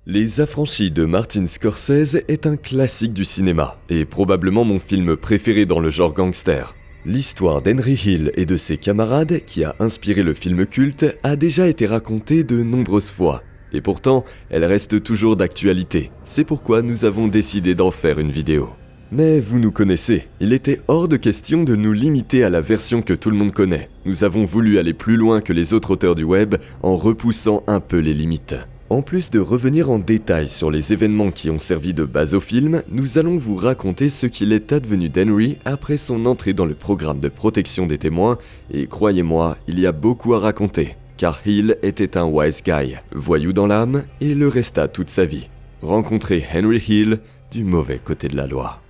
Les Affranchis de Martin Scorsese est un classique du cinéma, et probablement mon film préféré dans le genre gangster. L'histoire d'Henry Hill et de ses camarades, qui a inspiré le film culte, a déjà été racontée de nombreuses fois. Et pourtant, elle reste toujours d'actualité. C'est pourquoi nous avons décidé d'en faire une vidéo. Mais vous nous connaissez, il était hors de question de nous limiter à la version que tout le monde connaît. Nous avons voulu aller plus loin que les autres auteurs du web en repoussant un peu les limites. En plus de revenir en détail sur les événements qui ont servi de base au film, nous allons vous raconter ce qu'il est advenu d'Henry après son entrée dans le programme de protection des témoins, et croyez-moi, il y a beaucoup à raconter, car Hill était un wise guy, voyou dans l'âme, et le resta toute sa vie. Rencontrez Henry Hill du mauvais côté de la loi.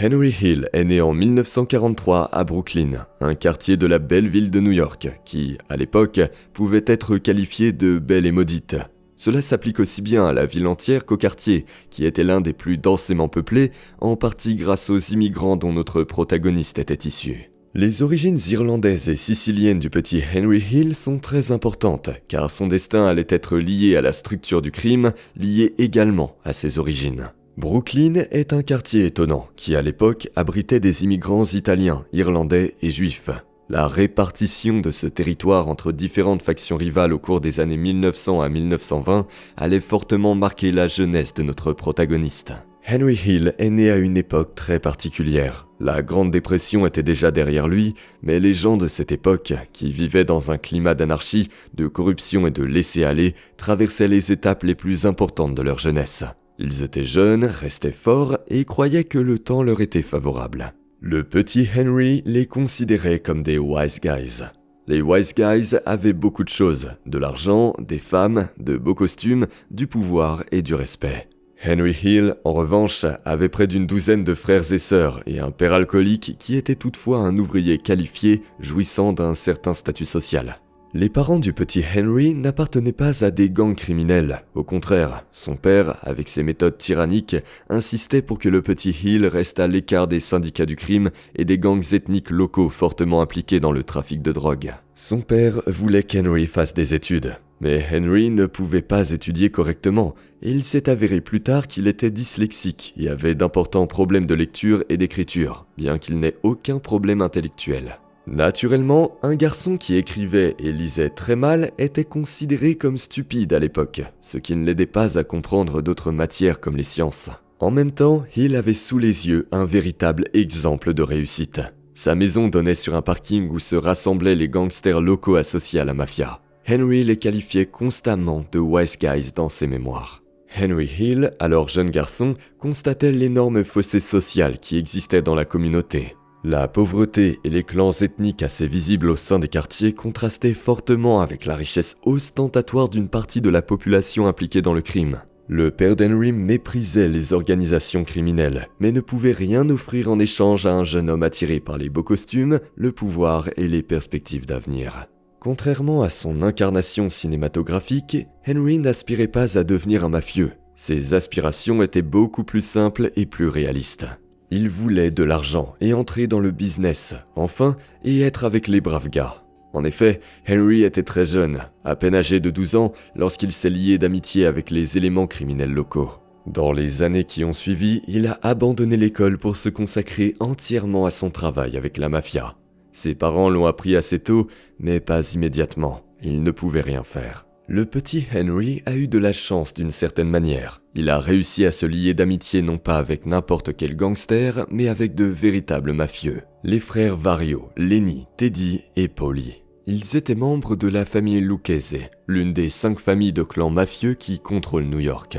Henry Hill est né en 1943 à Brooklyn, un quartier de la belle ville de New York, qui, à l'époque, pouvait être qualifié de belle et maudite. Cela s'applique aussi bien à la ville entière qu'au quartier, qui était l'un des plus densément peuplés, en partie grâce aux immigrants dont notre protagoniste était issu. Les origines irlandaises et siciliennes du petit Henry Hill sont très importantes, car son destin allait être lié à la structure du crime, lié également à ses origines. Brooklyn est un quartier étonnant qui, à l'époque, abritait des immigrants italiens, irlandais et juifs. La répartition de ce territoire entre différentes factions rivales au cours des années 1900 à 1920 allait fortement marquer la jeunesse de notre protagoniste. Henry Hill est né à une époque très particulière. La Grande Dépression était déjà derrière lui, mais les gens de cette époque, qui vivaient dans un climat d'anarchie, de corruption et de laisser-aller, traversaient les étapes les plus importantes de leur jeunesse. Ils étaient jeunes, restaient forts et croyaient que le temps leur était favorable. Le petit Henry les considérait comme des wise guys. Les wise guys avaient beaucoup de choses, de l'argent, des femmes, de beaux costumes, du pouvoir et du respect. Henry Hill, en revanche, avait près d'une douzaine de frères et sœurs et un père alcoolique qui était toutefois un ouvrier qualifié jouissant d'un certain statut social. Les parents du petit Henry n'appartenaient pas à des gangs criminels. Au contraire, son père, avec ses méthodes tyranniques, insistait pour que le petit Hill reste à l'écart des syndicats du crime et des gangs ethniques locaux fortement impliqués dans le trafic de drogue. Son père voulait qu'Henry fasse des études, mais Henry ne pouvait pas étudier correctement, et il s'est avéré plus tard qu'il était dyslexique et avait d'importants problèmes de lecture et d'écriture, bien qu'il n'ait aucun problème intellectuel. Naturellement, un garçon qui écrivait et lisait très mal était considéré comme stupide à l'époque, ce qui ne l'aidait pas à comprendre d'autres matières comme les sciences. En même temps, Hill avait sous les yeux un véritable exemple de réussite. Sa maison donnait sur un parking où se rassemblaient les gangsters locaux associés à la mafia. Henry les qualifiait constamment de wise guys dans ses mémoires. Henry Hill, alors jeune garçon, constatait l'énorme fossé social qui existait dans la communauté. La pauvreté et les clans ethniques assez visibles au sein des quartiers contrastaient fortement avec la richesse ostentatoire d'une partie de la population impliquée dans le crime. Le père d'Henry méprisait les organisations criminelles, mais ne pouvait rien offrir en échange à un jeune homme attiré par les beaux costumes, le pouvoir et les perspectives d'avenir. Contrairement à son incarnation cinématographique, Henry n'aspirait pas à devenir un mafieux. Ses aspirations étaient beaucoup plus simples et plus réalistes. Il voulait de l'argent et entrer dans le business, enfin, et être avec les braves gars. En effet, Henry était très jeune, à peine âgé de 12 ans, lorsqu'il s'est lié d'amitié avec les éléments criminels locaux. Dans les années qui ont suivi, il a abandonné l'école pour se consacrer entièrement à son travail avec la mafia. Ses parents l'ont appris assez tôt, mais pas immédiatement. Il ne pouvait rien faire. Le petit Henry a eu de la chance d'une certaine manière. Il a réussi à se lier d'amitié non pas avec n'importe quel gangster, mais avec de véritables mafieux. Les frères Vario, Lenny, Teddy et Paulie. Ils étaient membres de la famille Lucchese, l'une des 5 familles de clans mafieux qui contrôlent New York.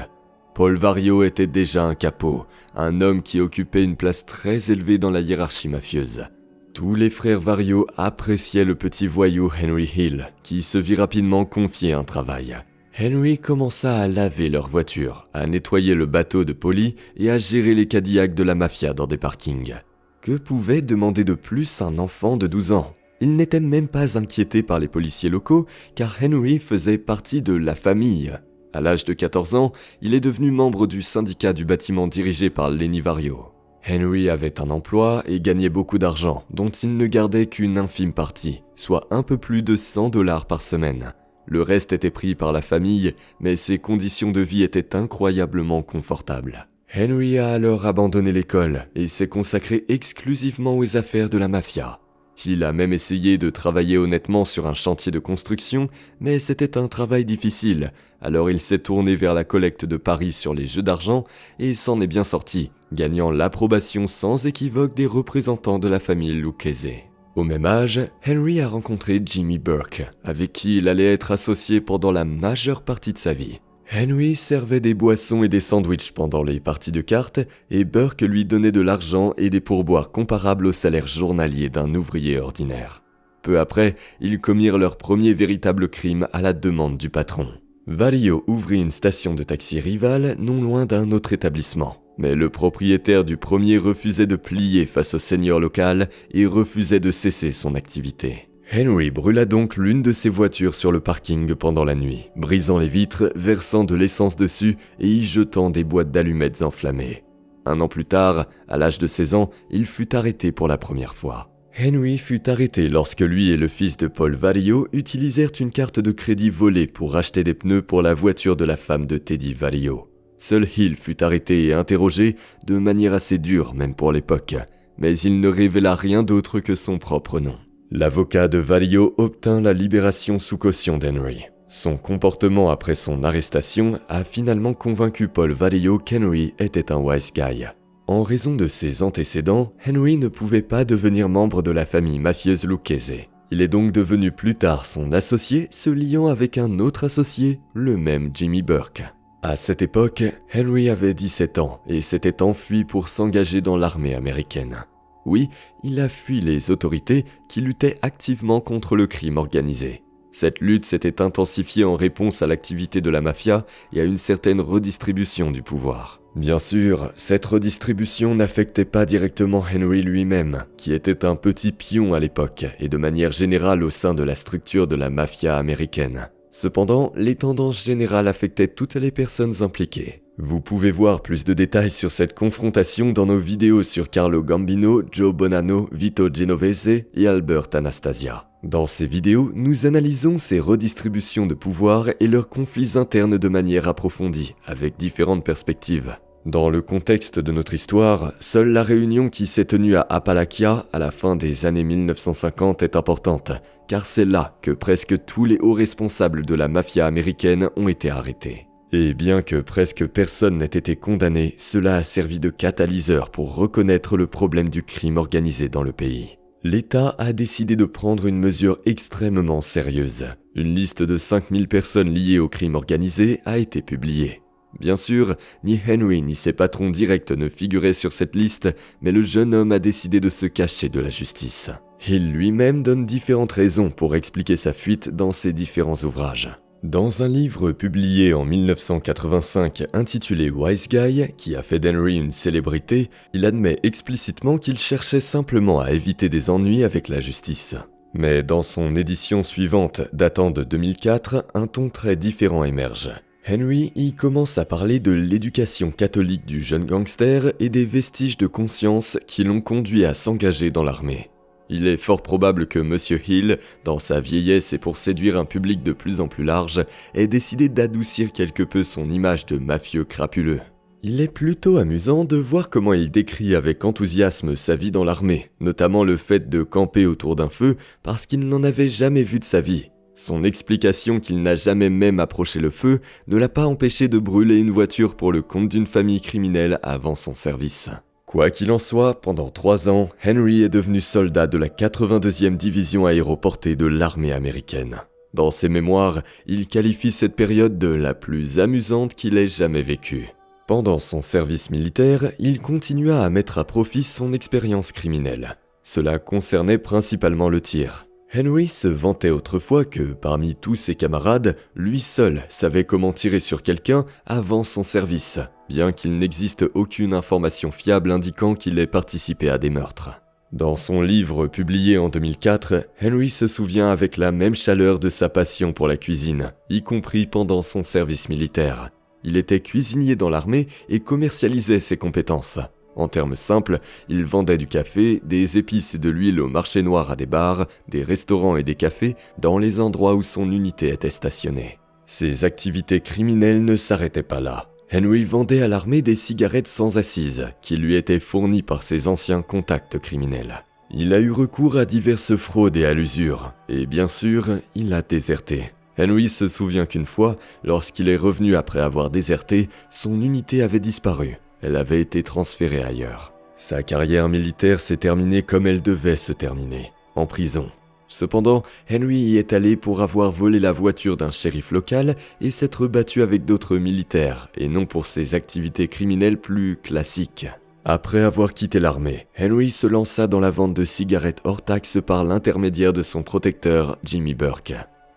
Paul Vario était déjà un capot, un homme qui occupait une place très élevée dans la hiérarchie mafieuse. Tous les frères Vario appréciaient le petit voyou Henry Hill, qui se vit rapidement confier un travail. Henry commença à laver leur voiture, à nettoyer le bateau de Paulie et à gérer les Cadillacs de la mafia dans des parkings. Que pouvait demander de plus un enfant de 12 ans ? Il n'était même pas inquiété par les policiers locaux, car Henry faisait partie de la famille. À l'âge de 14 ans, il est devenu membre du syndicat du bâtiment dirigé par Lenny Vario. Henry avait un emploi et gagnait beaucoup d'argent, dont il ne gardait qu'une infime partie, soit un peu plus de $100 par semaine. Le reste était pris par la famille, mais ses conditions de vie étaient incroyablement confortables. Henry a alors abandonné l'école et s'est consacré exclusivement aux affaires de la mafia. Il a même essayé de travailler honnêtement sur un chantier de construction, mais c'était un travail difficile, alors il s'est tourné vers la collecte de paris sur les jeux d'argent et s'en est bien sorti, gagnant l'approbation sans équivoque des représentants de la famille Lucchese. Au même âge, Henry a rencontré Jimmy Burke, avec qui il allait être associé pendant la majeure partie de sa vie. Henry servait des boissons et des sandwichs pendant les parties de cartes et Burke lui donnait de l'argent et des pourboires comparables au salaire journalier d'un ouvrier ordinaire. Peu après, ils commirent leur premier véritable crime à la demande du patron. Vario ouvrit une station de taxi rivale non loin d'un autre établissement, mais le propriétaire du premier refusait de plier face au seigneur local et refusait de cesser son activité. Henry brûla donc l'une de ses voitures sur le parking pendant la nuit, brisant les vitres, versant de l'essence dessus et y jetant des boîtes d'allumettes enflammées. Un an plus tard, à l'âge de 16 ans, il fut arrêté pour la première fois. Henry fut arrêté lorsque lui et le fils de Paul Vario utilisèrent une carte de crédit volée pour acheter des pneus pour la voiture de la femme de Teddy Vario. Seul Hill fut arrêté et interrogé, de manière assez dure même pour l'époque, mais il ne révéla rien d'autre que son propre nom. L'avocat de Vario obtint la libération sous caution d'Henry. Son comportement après son arrestation a finalement convaincu Paul Vario qu'Henry était un wise guy. En raison de ses antécédents, Henry ne pouvait pas devenir membre de la famille mafieuse Lucchese. Il est donc devenu plus tard son associé, se liant avec un autre associé, le même Jimmy Burke. À cette époque, Henry avait 17 ans et s'était enfui pour s'engager dans l'armée américaine. Oui, il a fui les autorités qui luttaient activement contre le crime organisé. Cette lutte s'était intensifiée en réponse à l'activité de la mafia et à une certaine redistribution du pouvoir. Bien sûr, cette redistribution n'affectait pas directement Henry lui-même, qui était un petit pion à l'époque et de manière générale au sein de la structure de la mafia américaine. Cependant, les tendances générales affectaient toutes les personnes impliquées. Vous pouvez voir plus de détails sur cette confrontation dans nos vidéos sur Carlo Gambino, Joe Bonanno, Vito Genovese et Albert Anastasia. Dans ces vidéos, nous analysons ces redistributions de pouvoir et leurs conflits internes de manière approfondie, avec différentes perspectives. Dans le contexte de notre histoire, seule la réunion qui s'est tenue à Apalachia à la fin des années 1950 est importante, car c'est là que presque tous les hauts responsables de la mafia américaine ont été arrêtés. Et bien que presque personne n'ait été condamné, cela a servi de catalyseur pour reconnaître le problème du crime organisé dans le pays. L'État a décidé de prendre une mesure extrêmement sérieuse. Une liste de 5000 personnes liées au crime organisé a été publiée. Bien sûr, ni Henry ni ses patrons directs ne figuraient sur cette liste, mais le jeune homme a décidé de se cacher de la justice. Il lui-même donne différentes raisons pour expliquer sa fuite dans ses différents ouvrages. Dans un livre publié en 1985 intitulé Wise Guy, qui a fait d'Henry une célébrité, il admet explicitement qu'il cherchait simplement à éviter des ennuis avec la justice. Mais dans son édition suivante, datant de 2004, un ton très différent émerge. Henry y commence à parler de l'éducation catholique du jeune gangster et des vestiges de conscience qui l'ont conduit à s'engager dans l'armée. Il est fort probable que Monsieur Hill, dans sa vieillesse et pour séduire un public de plus en plus large, ait décidé d'adoucir quelque peu son image de mafieux crapuleux. Il est plutôt amusant de voir comment il décrit avec enthousiasme sa vie dans l'armée, notamment le fait de camper autour d'un feu parce qu'il n'en avait jamais vu de sa vie. Son explication qu'il n'a jamais même approché le feu ne l'a pas empêché de brûler une voiture pour le compte d'une famille criminelle avant son service. Quoi qu'il en soit, pendant 3 ans, Henry est devenu soldat de la 82e division aéroportée de l'armée américaine. Dans ses mémoires, il qualifie cette période de la plus amusante qu'il ait jamais vécue. Pendant son service militaire, il continua à mettre à profit son expérience criminelle. Cela concernait principalement le tir. Henry se vantait autrefois que, parmi tous ses camarades, lui seul savait comment tirer sur quelqu'un avant son service, bien qu'il n'existe aucune information fiable indiquant qu'il ait participé à des meurtres. Dans son livre publié en 2004, Henry se souvient avec la même chaleur de sa passion pour la cuisine, y compris pendant son service militaire. Il était cuisinier dans l'armée et commercialisait ses compétences. En termes simples, il vendait du café, des épices et de l'huile au marché noir à des bars, des restaurants et des cafés dans les endroits où son unité était stationnée. Ses activités criminelles ne s'arrêtaient pas là. Henry vendait à l'armée des cigarettes sans assise qui lui étaient fournies par ses anciens contacts criminels. Il a eu recours à diverses fraudes et à l'usure, et bien sûr, il a déserté. Henry se souvient qu'une fois, lorsqu'il est revenu après avoir déserté, son unité avait disparu. Elle avait été transférée ailleurs. Sa carrière militaire s'est terminée comme elle devait se terminer, en prison. Cependant, Henry y est allé pour avoir volé la voiture d'un shérif local et s'être battu avec d'autres militaires, et non pour ses activités criminelles plus classiques. Après avoir quitté l'armée, Henry se lança dans la vente de cigarettes hors taxe par l'intermédiaire de son protecteur, Jimmy Burke.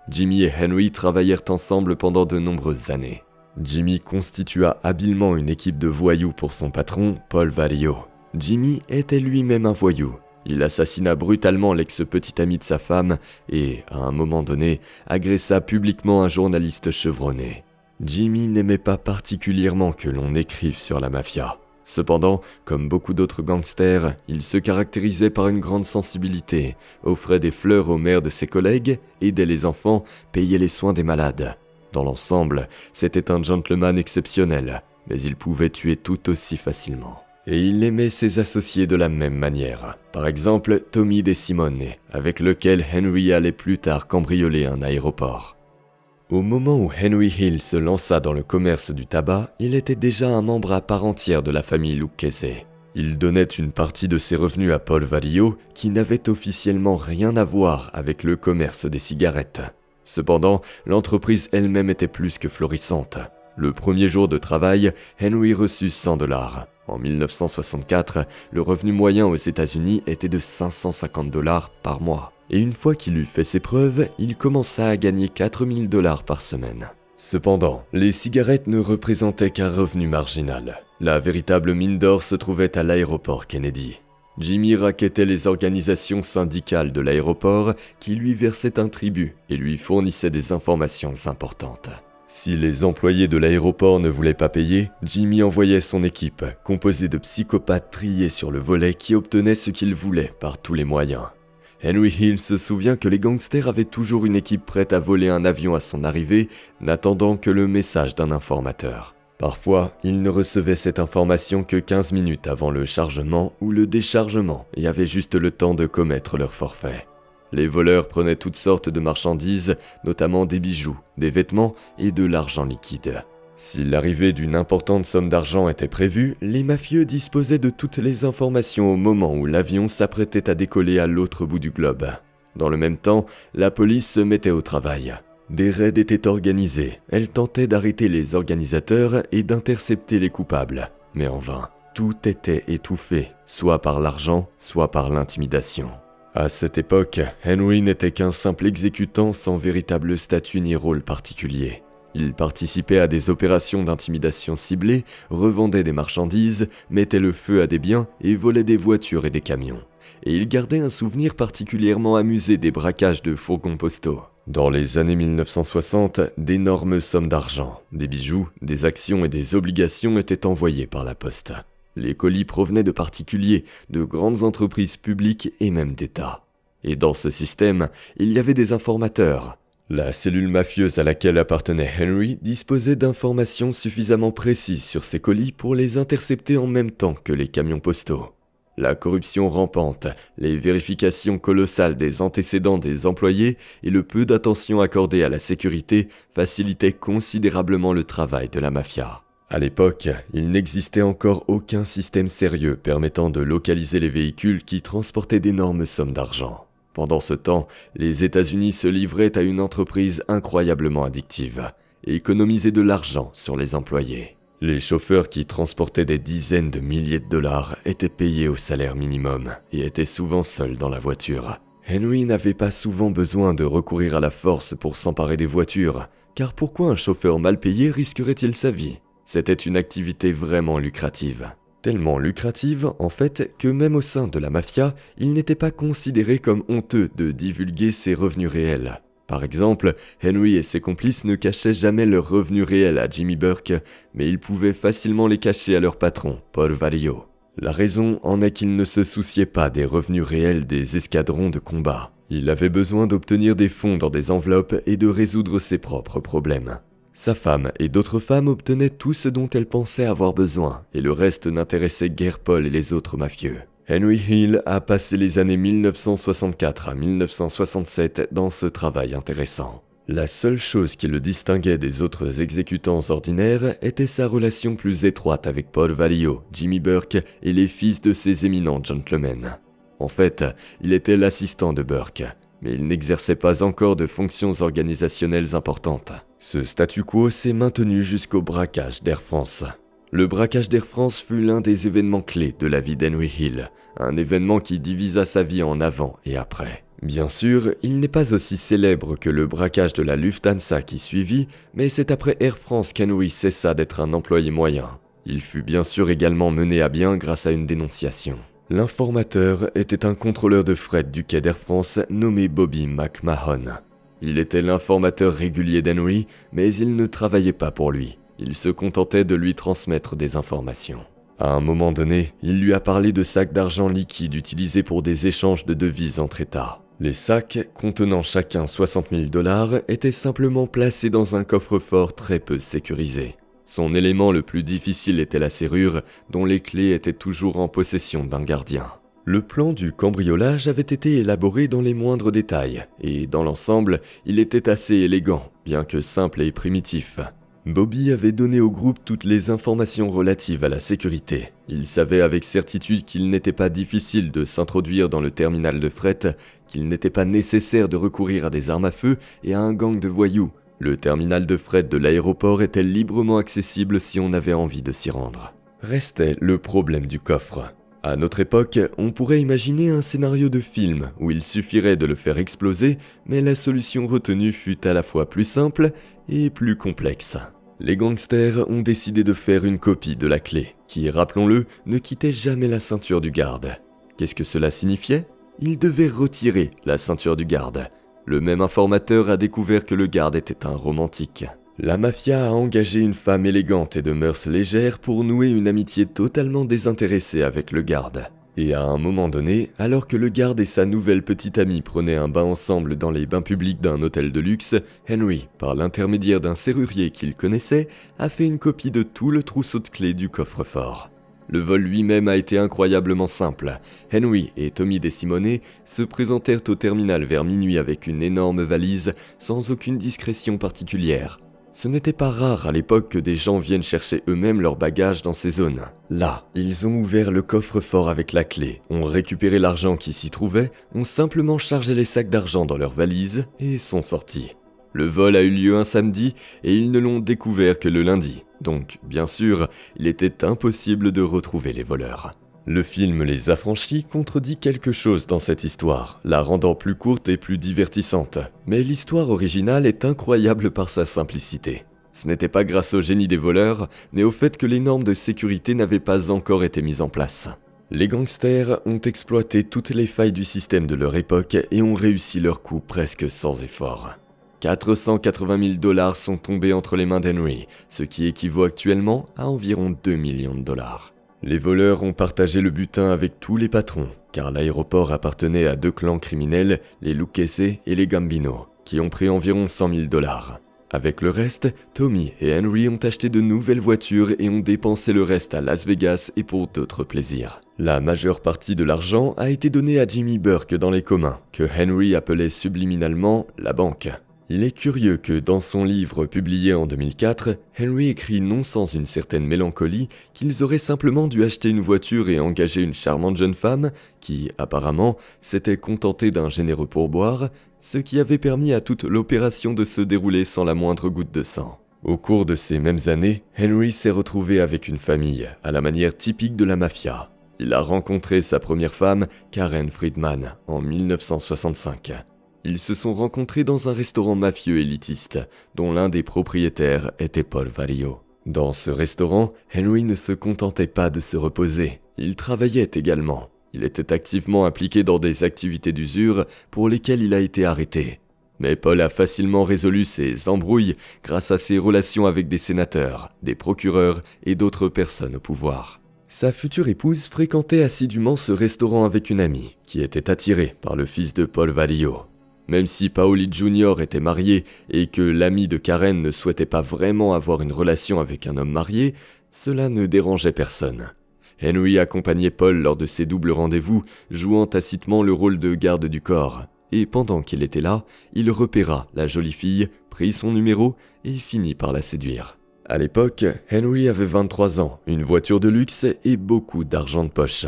Jimmy et Henry travaillèrent ensemble pendant de nombreuses années. Jimmy constitua habilement une équipe de voyous pour son patron, Paul Vario. Jimmy était lui-même un voyou. Il assassina brutalement l'ex-petit ami de sa femme et, à un moment donné, agressa publiquement un journaliste chevronné. Jimmy n'aimait pas particulièrement que l'on écrive sur la mafia. Cependant, comme beaucoup d'autres gangsters, il se caractérisait par une grande sensibilité, offrait des fleurs aux mères de ses collègues, aidait les enfants, payait les soins des malades. Dans l'ensemble, c'était un gentleman exceptionnel, mais il pouvait tuer tout aussi facilement. Et il aimait ses associés de la même manière. Par exemple, Tommy DeSimone, avec lequel Henry allait plus tard cambrioler un aéroport. Au moment où Henry Hill se lança dans le commerce du tabac, il était déjà un membre à part entière de la famille Lucchese. Il donnait une partie de ses revenus à Paul Vario, qui n'avait officiellement rien à voir avec le commerce des cigarettes. Cependant, l'entreprise elle-même était plus que florissante. Le premier jour de travail, Henry reçut $100. En 1964, le revenu moyen aux États-Unis était de $550 par mois. Et une fois qu'il eut fait ses preuves, il commença à gagner $4000 par semaine. Cependant, les cigarettes ne représentaient qu'un revenu marginal. La véritable mine d'or se trouvait à l'aéroport Kennedy. Jimmy racketait les organisations syndicales de l'aéroport qui lui versaient un tribut et lui fournissaient des informations importantes. Si les employés de l'aéroport ne voulaient pas payer, Jimmy envoyait son équipe, composée de psychopathes triés sur le volet qui obtenaient ce qu'ils voulaient par tous les moyens. Henry Hill se souvient que les gangsters avaient toujours une équipe prête à voler un avion à son arrivée, n'attendant que le message d'un informateur. Parfois, ils ne recevaient cette information que 15 minutes avant le chargement ou le déchargement et avaient juste le temps de commettre leur forfait. Les voleurs prenaient toutes sortes de marchandises, notamment des bijoux, des vêtements et de l'argent liquide. Si l'arrivée d'une importante somme d'argent était prévue, les mafieux disposaient de toutes les informations au moment où l'avion s'apprêtait à décoller à l'autre bout du globe. Dans le même temps, la police se mettait au travail. Des raids étaient organisés, elle tentait d'arrêter les organisateurs et d'intercepter les coupables. Mais en vain, tout était étouffé, soit par l'argent, soit par l'intimidation. À cette époque, Henry n'était qu'un simple exécutant sans véritable statut ni rôle particulier. Il participait à des opérations d'intimidation ciblées, revendait des marchandises, mettait le feu à des biens et volait des voitures et des camions. Et il gardait un souvenir particulièrement amusé des braquages de fourgons postaux. Dans les années 1960, d'énormes sommes d'argent, des bijoux, des actions et des obligations étaient envoyés par la poste. Les colis provenaient de particuliers, de grandes entreprises publiques et même d'États. Et dans ce système, il y avait des informateurs. La cellule mafieuse à laquelle appartenait Henry disposait d'informations suffisamment précises sur ces colis pour les intercepter en même temps que les camions postaux. La corruption rampante, les vérifications colossales des antécédents des employés et le peu d'attention accordée à la sécurité facilitaient considérablement le travail de la mafia. À l'époque, il n'existait encore aucun système sérieux permettant de localiser les véhicules qui transportaient d'énormes sommes d'argent. Pendant ce temps, les États-Unis se livraient à une entreprise incroyablement addictive et économisaient de l'argent sur les employés. Les chauffeurs qui transportaient des dizaines de milliers de dollars étaient payés au salaire minimum et étaient souvent seuls dans la voiture. Henry n'avait pas souvent besoin de recourir à la force pour s'emparer des voitures, car pourquoi un chauffeur mal payé risquerait-il sa vie ? C'était une activité vraiment lucrative. Tellement lucrative, en fait, que même au sein de la mafia, il n'était pas considéré comme honteux de divulguer ses revenus réels. Par exemple, Henry et ses complices ne cachaient jamais leurs revenus réels à Jimmy Burke, mais ils pouvaient facilement les cacher à leur patron, Paul Vario. La raison en est qu'il ne se souciait pas des revenus réels des escadrons de combat. Il avait besoin d'obtenir des fonds dans des enveloppes et de résoudre ses propres problèmes. Sa femme et d'autres femmes obtenaient tout ce dont elles pensaient avoir besoin, et le reste n'intéressait guère Paul et les autres mafieux. Henry Hill a passé les années 1964 à 1967 dans ce travail intéressant. La seule chose qui le distinguait des autres exécutants ordinaires était sa relation plus étroite avec Paul Valio, Jimmy Burke et les fils de ces éminents gentlemen. En fait, il était l'assistant de Burke, mais il n'exerçait pas encore de fonctions organisationnelles importantes. Ce statu quo s'est maintenu jusqu'au braquage d'Air France. Le braquage d'Air France fut l'un des événements clés de la vie d'Henry Hill, un événement qui divisa sa vie en avant et après. Bien sûr, il n'est pas aussi célèbre que le braquage de la Lufthansa qui suivit, mais c'est après Air France qu'Henry cessa d'être un employé moyen. Il fut bien sûr également mené à bien grâce à une dénonciation. L'informateur était un contrôleur de fret du quai d'Air France nommé Bobby McMahon. Il était l'informateur régulier d'Henry, mais il ne travaillait pas pour lui. Il se contentait de lui transmettre des informations. À un moment donné, il lui a parlé de sacs d'argent liquide utilisés pour des échanges de devises entre États. Les sacs, contenant chacun 60 000 $, étaient simplement placés dans un coffre-fort très peu sécurisé. Son élément le plus difficile était la serrure, dont les clés étaient toujours en possession d'un gardien. Le plan du cambriolage avait été élaboré dans les moindres détails, et dans l'ensemble, il était assez élégant, bien que simple et primitif. Bobby avait donné au groupe toutes les informations relatives à la sécurité. Il savait avec certitude qu'il n'était pas difficile de s'introduire dans le terminal de fret, qu'il n'était pas nécessaire de recourir à des armes à feu et à un gang de voyous. Le terminal de fret de l'aéroport était librement accessible si on avait envie de s'y rendre. Restait le problème du coffre. À notre époque, on pourrait imaginer un scénario de film où il suffirait de le faire exploser, mais la solution retenue fut à la fois plus simple et plus complexe. Les gangsters ont décidé de faire une copie de la clé, qui, rappelons-le, ne quittait jamais la ceinture du garde. Qu'est-ce que cela signifiait ? Ils devaient retirer la ceinture du garde. Le même informateur a découvert que le garde était un romantique. La mafia a engagé une femme élégante et de mœurs légères pour nouer une amitié totalement désintéressée avec le garde. Et à un moment donné, alors que le garde et sa nouvelle petite amie prenaient un bain ensemble dans les bains publics d'un hôtel de luxe, Henry, par l'intermédiaire d'un serrurier qu'il connaissait, a fait une copie de tout le trousseau de clés du coffre-fort. Le vol lui-même a été incroyablement simple. Henry et Tommy DeSimone se présentèrent au terminal vers minuit avec une énorme valise, sans aucune discrétion particulière. Ce n'était pas rare à l'époque que des gens viennent chercher eux-mêmes leurs bagages dans ces zones. Là, ils ont ouvert le coffre-fort avec la clé, ont récupéré l'argent qui s'y trouvait, ont simplement chargé les sacs d'argent dans leurs valises et sont sortis. Le vol a eu lieu un samedi et ils ne l'ont découvert que le lundi. Donc, bien sûr, il était impossible de retrouver les voleurs. Le film Les Affranchis contredit quelque chose dans cette histoire, la rendant plus courte et plus divertissante. Mais l'histoire originale est incroyable par sa simplicité. Ce n'était pas grâce au génie des voleurs, mais au fait que les normes de sécurité n'avaient pas encore été mises en place. Les gangsters ont exploité toutes les failles du système de leur époque et ont réussi leur coup presque sans effort. 480 000 $ sont tombés entre les mains d'Henry, ce qui équivaut actuellement à environ 2 millions de $. Les voleurs ont partagé le butin avec tous les patrons, car l'aéroport appartenait à deux clans criminels, les Lucchese et les Gambino, qui ont pris environ 100 000 $. Avec le reste, Tommy et Henry ont acheté de nouvelles voitures et ont dépensé le reste à Las Vegas et pour d'autres plaisirs. La majeure partie de l'argent a été donnée à Jimmy Burke dans les communs, que Henry appelait subliminalement la banque. Il est curieux que dans son livre publié en 2004, Henry écrit non sans une certaine mélancolie qu'ils auraient simplement dû acheter une voiture et engager une charmante jeune femme qui, apparemment, s'était contentée d'un généreux pourboire, ce qui avait permis à toute l'opération de se dérouler sans la moindre goutte de sang. Au cours de ces mêmes années, Henry s'est retrouvé avec une famille, à la manière typique de la mafia. Il a rencontré sa première femme, Karen Friedman, en 1965. Ils se sont rencontrés dans un restaurant mafieux élitiste, dont l'un des propriétaires était Paul Valio. Dans ce restaurant, Henry ne se contentait pas de se reposer, il travaillait également. Il était activement impliqué dans des activités d'usure pour lesquelles il a été arrêté. Mais Paul a facilement résolu ses embrouilles grâce à ses relations avec des sénateurs, des procureurs et d'autres personnes au pouvoir. Sa future épouse fréquentait assidûment ce restaurant avec une amie, qui était attirée par le fils de Paul Valio. Même si Paoli Jr. était marié et que l'ami de Karen ne souhaitait pas vraiment avoir une relation avec un homme marié, cela ne dérangeait personne. Henry accompagnait Paul lors de ses doubles rendez-vous, jouant tacitement le rôle de garde du corps. Et pendant qu'il était là, il repéra la jolie fille, prit son numéro et finit par la séduire. À l'époque, Henry avait 23 ans, une voiture de luxe et beaucoup d'argent de poche.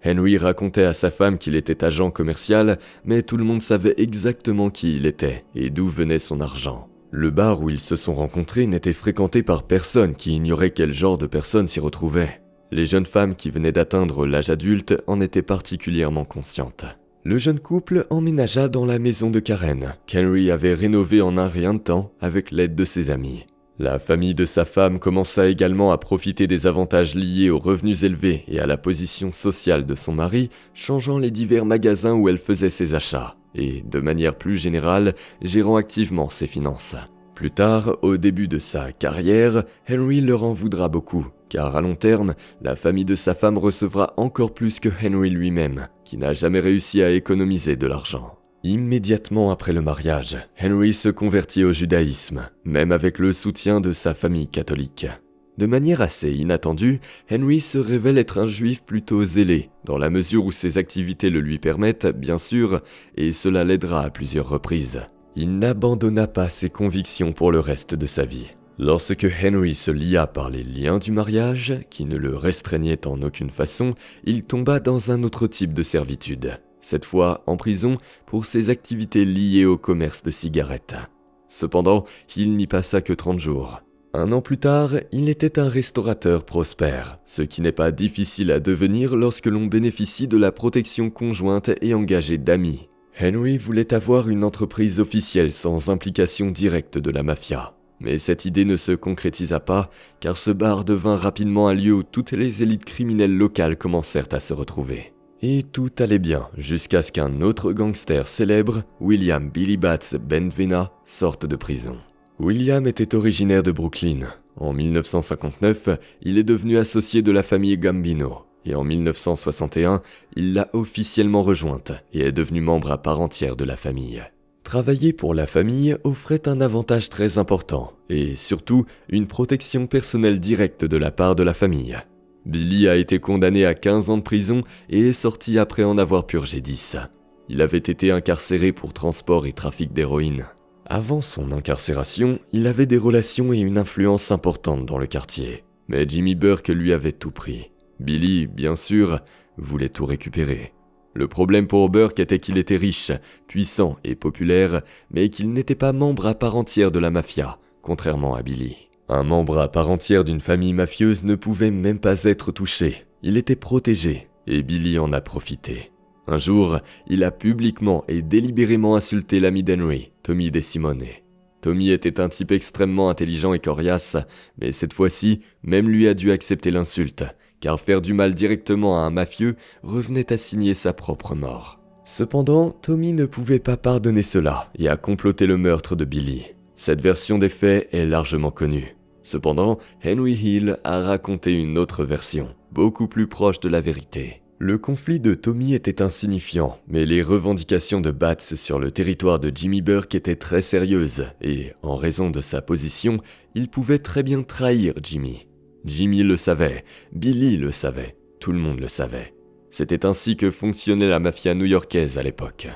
Henry racontait à sa femme qu'il était agent commercial, mais tout le monde savait exactement qui il était et d'où venait son argent. Le bar où ils se sont rencontrés n'était fréquenté par personne qui ignorait quel genre de personnes s'y retrouvait. Les jeunes femmes qui venaient d'atteindre l'âge adulte en étaient particulièrement conscientes. Le jeune couple emménagea dans la maison de Karen, qu'Henry avait rénovée en un rien de temps avec l'aide de ses amis. La famille de sa femme commença également à profiter des avantages liés aux revenus élevés et à la position sociale de son mari, changeant les divers magasins où elle faisait ses achats, et, de manière plus générale, gérant activement ses finances. Plus tard, au début de sa carrière, Henry leur en voudra beaucoup, car à long terme, la famille de sa femme recevra encore plus que Henry lui-même, qui n'a jamais réussi à économiser de l'argent. Immédiatement après le mariage, Henry se convertit au judaïsme, même avec le soutien de sa famille catholique. De manière assez inattendue, Henry se révèle être un juif plutôt zélé, dans la mesure où ses activités le lui permettent, bien sûr, et cela l'aidera à plusieurs reprises. Il n'abandonna pas ses convictions pour le reste de sa vie. Lorsque Henry se lia par les liens du mariage, qui ne le restreignaient en aucune façon, il tomba dans un autre type de servitude. Cette fois en prison pour ses activités liées au commerce de cigarettes. Cependant, il n'y passa que 30 jours. Un an plus tard, il était un restaurateur prospère, ce qui n'est pas difficile à devenir lorsque l'on bénéficie de la protection conjointe et engagée d'amis. Henry voulait avoir une entreprise officielle sans implication directe de la mafia. Mais cette idée ne se concrétisa pas, car ce bar devint rapidement un lieu où toutes les élites criminelles locales commencèrent à se retrouver. Et tout allait bien, jusqu'à ce qu'un autre gangster célèbre, William Billy Bats Benvena, sorte de prison. William était originaire de Brooklyn. En 1959, il est devenu associé de la famille Gambino, et en 1961, il l'a officiellement rejointe et est devenu membre à part entière de la famille. Travailler pour la famille offrait un avantage très important, et surtout une protection personnelle directe de la part de la famille. Billy a été condamné à 15 ans de prison et est sorti après en avoir purgé 10. Il avait été incarcéré pour transport et trafic d'héroïne. Avant son incarcération, il avait des relations et une influence importante dans le quartier. Mais Jimmy Burke lui avait tout pris. Billy, bien sûr, voulait tout récupérer. Le problème pour Burke était qu'il était riche, puissant et populaire, mais qu'il n'était pas membre à part entière de la mafia, contrairement à Billy. Un membre à part entière d'une famille mafieuse ne pouvait même pas être touché. Il était protégé, et Billy en a profité. Un jour, il a publiquement et délibérément insulté l'ami d'Henry, Tommy DeSimone. Tommy était un type extrêmement intelligent et coriace, mais cette fois-ci, même lui a dû accepter l'insulte, car faire du mal directement à un mafieux revenait à signer sa propre mort. Cependant, Tommy ne pouvait pas pardonner cela et a comploté le meurtre de Billy. Cette version des faits est largement connue. Cependant, Henry Hill a raconté une autre version, beaucoup plus proche de la vérité. Le conflit de Tommy était insignifiant, mais les revendications de Bats sur le territoire de Jimmy Burke étaient très sérieuses, et, en raison de sa position, il pouvait très bien trahir Jimmy. Jimmy le savait, Billy le savait, tout le monde le savait. C'était ainsi que fonctionnait la mafia new-yorkaise à l'époque.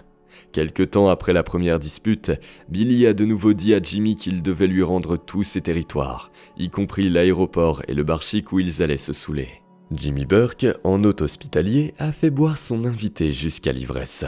Quelque temps après la première dispute, Billy a de nouveau dit à Jimmy qu'il devait lui rendre tous ses territoires, y compris l'aéroport et le bar chic où ils allaient se saouler. Jimmy Burke, en hôte hospitalier, a fait boire son invité jusqu'à l'ivresse.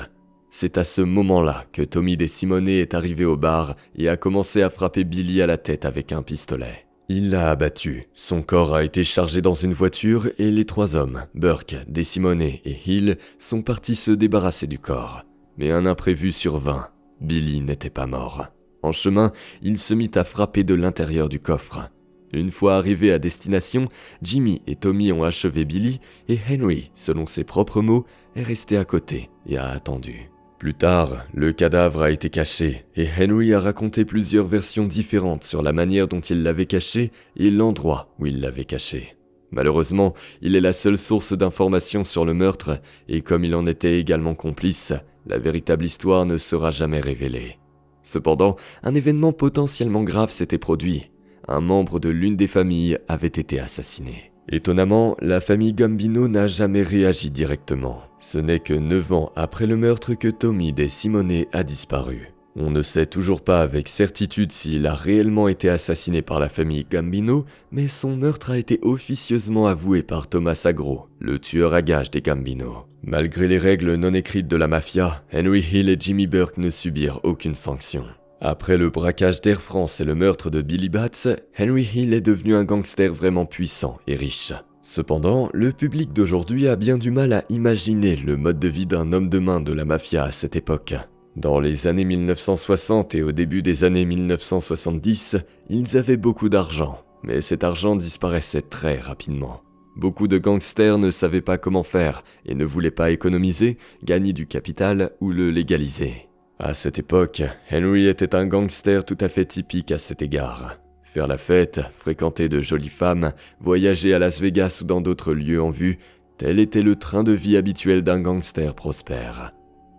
C'est à ce moment-là que Tommy DeSimone est arrivé au bar et a commencé à frapper Billy à la tête avec un pistolet. Il l'a abattu, son corps a été chargé dans une voiture et les trois hommes, Burke, DeSimone et Hill, sont partis se débarrasser du corps. Mais un imprévu survint, Billy n'était pas mort. En chemin, il se mit à frapper de l'intérieur du coffre. Une fois arrivé à destination, Jimmy et Tommy ont achevé Billy et Henry, selon ses propres mots, est resté à côté et a attendu. Plus tard, le cadavre a été caché et Henry a raconté plusieurs versions différentes sur la manière dont il l'avait caché et l'endroit où il l'avait caché. Malheureusement, il est la seule source d'information sur le meurtre, et comme il en était également complice, la véritable histoire ne sera jamais révélée. Cependant, un événement potentiellement grave s'était produit. Un membre de l'une des familles avait été assassiné. Étonnamment, la famille Gambino n'a jamais réagi directement. Ce n'est que 9 ans après le meurtre que Tommy De Simone a disparu. On ne sait toujours pas avec certitude s'il a réellement été assassiné par la famille Gambino, mais son meurtre a été officieusement avoué par Thomas Agro, le tueur à gages des Gambino. Malgré les règles non écrites de la mafia, Henry Hill et Jimmy Burke ne subirent aucune sanction. Après le braquage d'Air France et le meurtre de Billy Batts, Henry Hill est devenu un gangster vraiment puissant et riche. Cependant, le public d'aujourd'hui a bien du mal à imaginer le mode de vie d'un homme de main de la mafia à cette époque. Dans les années 1960 et au début des années 1970, ils avaient beaucoup d'argent, mais cet argent disparaissait très rapidement. Beaucoup de gangsters ne savaient pas comment faire et ne voulaient pas économiser, gagner du capital ou le légaliser. À cette époque, Henry était un gangster tout à fait typique à cet égard. Faire la fête, fréquenter de jolies femmes, voyager à Las Vegas ou dans d'autres lieux en vue, tel était le train de vie habituel d'un gangster prospère.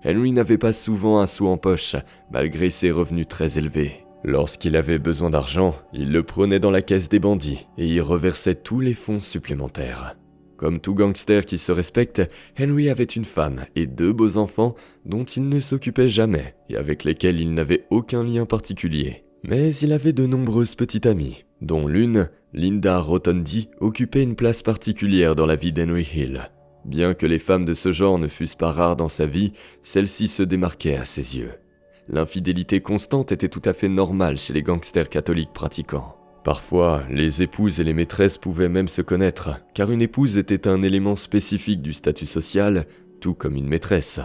Henry n'avait pas souvent un sou en poche, malgré ses revenus très élevés. Lorsqu'il avait besoin d'argent, il le prenait dans la caisse des bandits et y reversait tous les fonds supplémentaires. Comme tout gangster qui se respecte, Henry avait une femme et 2 beaux enfants dont il ne s'occupait jamais et avec lesquels il n'avait aucun lien particulier. Mais il avait de nombreuses petites amies, dont l'une, Linda Rotondi, occupait une place particulière dans la vie d'Henry Hill. Bien que les femmes de ce genre ne fussent pas rares dans sa vie, celle-ci se démarquait à ses yeux. L'infidélité constante était tout à fait normale chez les gangsters catholiques pratiquants. Parfois, les épouses et les maîtresses pouvaient même se connaître, car une épouse était un élément spécifique du statut social, tout comme une maîtresse.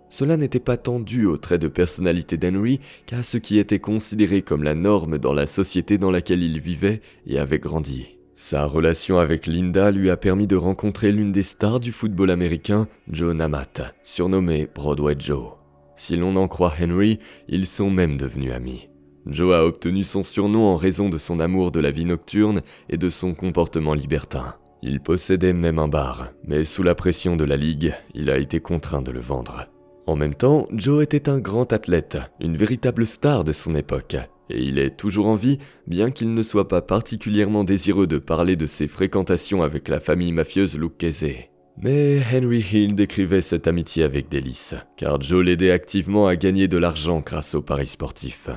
Cela n'était pas tant dû au trait de personnalité d'Henry qu'à ce qui était considéré comme la norme dans la société dans laquelle il vivait et avait grandi. Sa relation avec Linda lui a permis de rencontrer l'une des stars du football américain, Joe Namath, surnommé Broadway Joe. Si l'on en croit Henry, ils sont même devenus amis. Joe a obtenu son surnom en raison de son amour de la vie nocturne et de son comportement libertin. Il possédait même un bar, mais sous la pression de la ligue, il a été contraint de le vendre. En même temps, Joe était un grand athlète, une véritable star de son époque, et il est toujours en vie, bien qu'il ne soit pas particulièrement désireux de parler de ses fréquentations avec la famille mafieuse Lucchese. Mais Henry Hill décrivait cette amitié avec délice, car Joe l'aidait activement à gagner de l'argent grâce aux paris sportifs.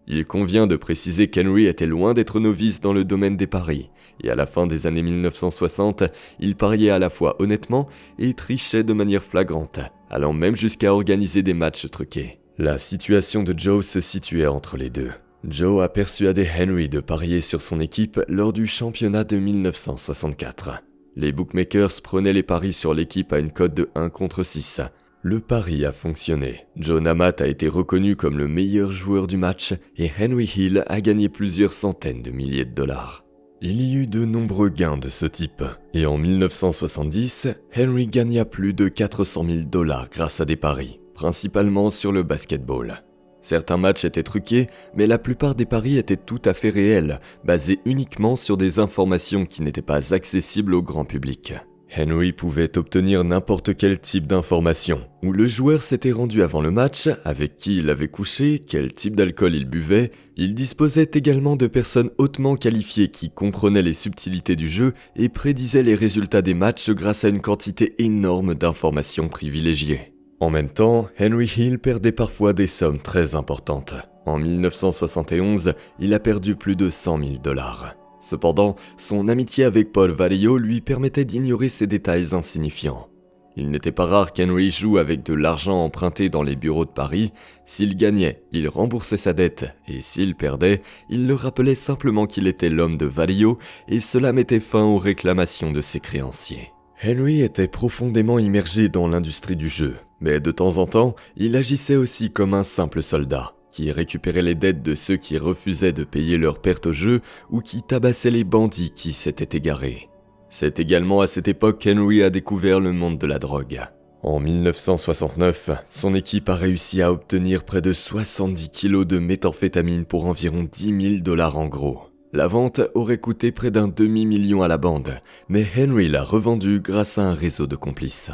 Il convient de préciser qu'Henry était loin d'être novice dans le domaine des paris, et à la fin des années 1960, il pariait à la fois honnêtement et trichait de manière flagrante, allant même jusqu'à organiser des matchs truqués. La situation de Joe se situait entre les deux. Joe a persuadé Henry de parier sur son équipe lors du championnat de 1964. Les bookmakers prenaient les paris sur l'équipe à une cote de 1 contre 6. Le pari a fonctionné. Joe Namath a été reconnu comme le meilleur joueur du match et Henry Hill a gagné plusieurs centaines de milliers de dollars. Il y eut de nombreux gains de ce type, et en 1970, Henry gagna plus de 400 000 dollars grâce à des paris, principalement sur le basketball. Certains matchs étaient truqués, mais la plupart des paris étaient tout à fait réels, basés uniquement sur des informations qui n'étaient pas accessibles au grand public. Henry pouvait obtenir n'importe quel type d'information, où le joueur s'était rendu avant le match, avec qui il avait couché, quel type d'alcool il buvait. Il disposait également de personnes hautement qualifiées qui comprenaient les subtilités du jeu et prédisaient les résultats des matchs grâce à une quantité énorme d'informations privilégiées. En même temps, Henry Hill perdait parfois des sommes très importantes. En 1971, il a perdu plus de 100 000 dollars. Cependant, son amitié avec Paul Vallejo lui permettait d'ignorer ces détails insignifiants. Il n'était pas rare qu'Henry joue avec de l'argent emprunté dans les bureaux de Paris. S'il gagnait, il remboursait sa dette, et s'il perdait, il le rappelait simplement qu'il était l'homme de Vallejo, et cela mettait fin aux réclamations de ses créanciers. Henry était profondément immergé dans l'industrie du jeu, mais de temps en temps, il agissait aussi comme un simple soldat, qui récupérait les dettes de ceux qui refusaient de payer leurs pertes au jeu ou qui tabassaient les bandits qui s'étaient égarés. C'est également à cette époque qu'Henry a découvert le monde de la drogue. En 1969, son équipe a réussi à obtenir près de 70 kilos de méthamphétamine pour environ 10 000 dollars en gros. La vente aurait coûté près d'un demi-million à la bande, mais Henry l'a revendu grâce à un réseau de complices.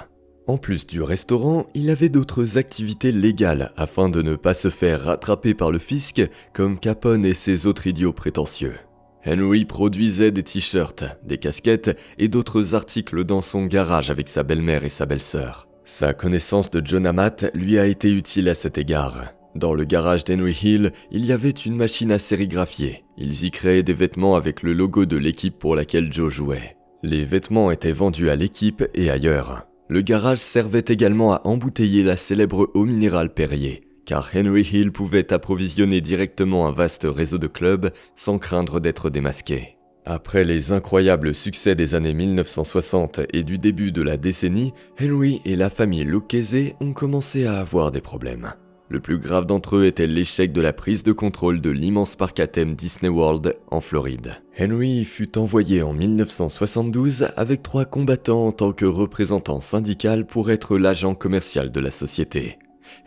En plus du restaurant, il avait d'autres activités légales afin de ne pas se faire rattraper par le fisc comme Capone et ses autres idiots prétentieux. Henry produisait des t-shirts, des casquettes et d'autres articles dans son garage avec sa belle-mère et sa belle-sœur. Sa connaissance de John Amat lui a été utile à cet égard. Dans le garage d'Henry Hill, il y avait une machine à sérigraphier. Ils y créaient des vêtements avec le logo de l'équipe pour laquelle Joe jouait. Les vêtements étaient vendus à l'équipe et ailleurs. Le garage servait également à embouteiller la célèbre eau minérale Perrier, car Henry Hill pouvait approvisionner directement un vaste réseau de clubs sans craindre d'être démasqué. Après les incroyables succès des années 1960 et du début de la décennie, Henry et la famille Lucchese ont commencé à avoir des problèmes. Le plus grave d'entre eux était l'échec de la prise de contrôle de l'immense parc à thème Disney World en Floride. Henry fut envoyé en 1972 avec 3 combattants en tant que représentant syndical pour être l'agent commercial de la société.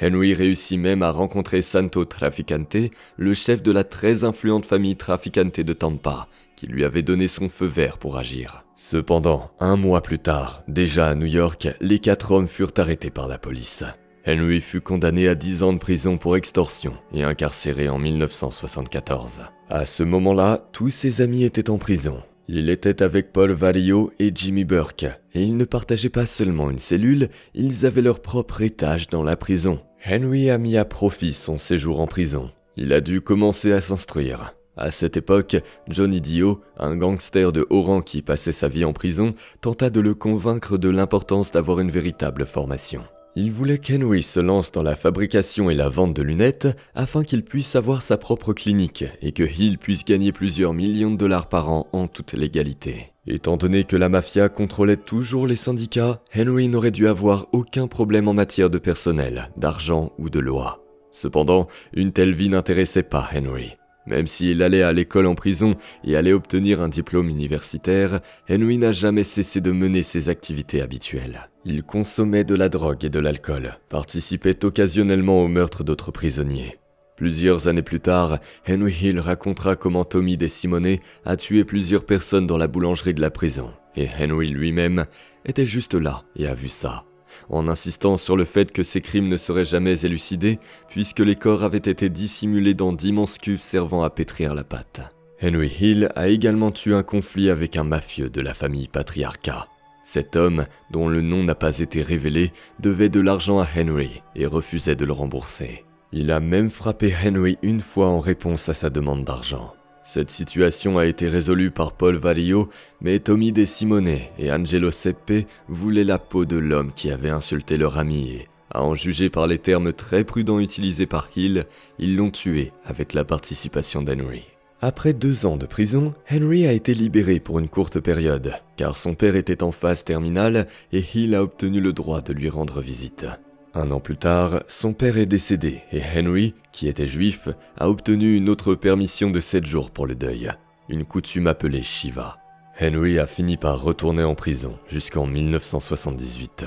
Henry réussit même à rencontrer Santo Trafficante, le chef de la très influente famille Trafficante de Tampa, qui lui avait donné son feu vert pour agir. Cependant, 1 mois plus tard, déjà à New York, les 4 hommes furent arrêtés par la police. Henry fut condamné à 10 ans de prison pour extorsion et incarcéré en 1974. À ce moment-là, tous ses amis étaient en prison. Il était avec Paul Vario et Jimmy Burke, et ils ne partageaient pas seulement une cellule, ils avaient leur propre étage dans la prison. Henry a mis à profit son séjour en prison. Il a dû commencer à s'instruire. À cette époque, Johnny Dio, un gangster de haut rang qui passait sa vie en prison, tenta de le convaincre de l'importance d'avoir une véritable formation. Il voulait qu'Henry se lance dans la fabrication et la vente de lunettes afin qu'il puisse avoir sa propre clinique et que Hill puisse gagner plusieurs millions de dollars par an en toute légalité. Étant donné que la mafia contrôlait toujours les syndicats, Henry n'aurait dû avoir aucun problème en matière de personnel, d'argent ou de loi. Cependant, une telle vie n'intéressait pas Henry. Même s'il allait à l'école en prison et allait obtenir un diplôme universitaire, Henry n'a jamais cessé de mener ses activités habituelles. Il consommait de la drogue et de l'alcool, participait occasionnellement au meurtre d'autres prisonniers. Plusieurs années plus tard, Henry Hill racontera comment Tommy DeSimone a tué plusieurs personnes dans la boulangerie de la prison, et Henry lui-même était juste là et a vu ça, en insistant sur le fait que ces crimes ne seraient jamais élucidés puisque les corps avaient été dissimulés dans d'immenses cuves servant à pétrir la pâte. Henry Hill a également eu un conflit avec un mafieux de la famille Patriarca. Cet homme, dont le nom n'a pas été révélé, devait de l'argent à Henry et refusait de le rembourser. Il a même frappé Henry une fois en réponse à sa demande d'argent. Cette situation a été résolue par Paul Vario, mais Tommy DeSimone et Angelo Seppe voulaient la peau de l'homme qui avait insulté leur ami et, à en juger par les termes très prudents utilisés par Hill, ils l'ont tué avec la participation d'Henry. Après 2 ans de prison, Henry a été libéré pour une courte période, car son père était en phase terminale et Hill a obtenu le droit de lui rendre visite. 1 an plus tard, son père est décédé et Henry, qui était juif, a obtenu une autre permission de 7 jours pour le deuil, une coutume appelée Shiva. Henry a fini par retourner en prison jusqu'en 1978.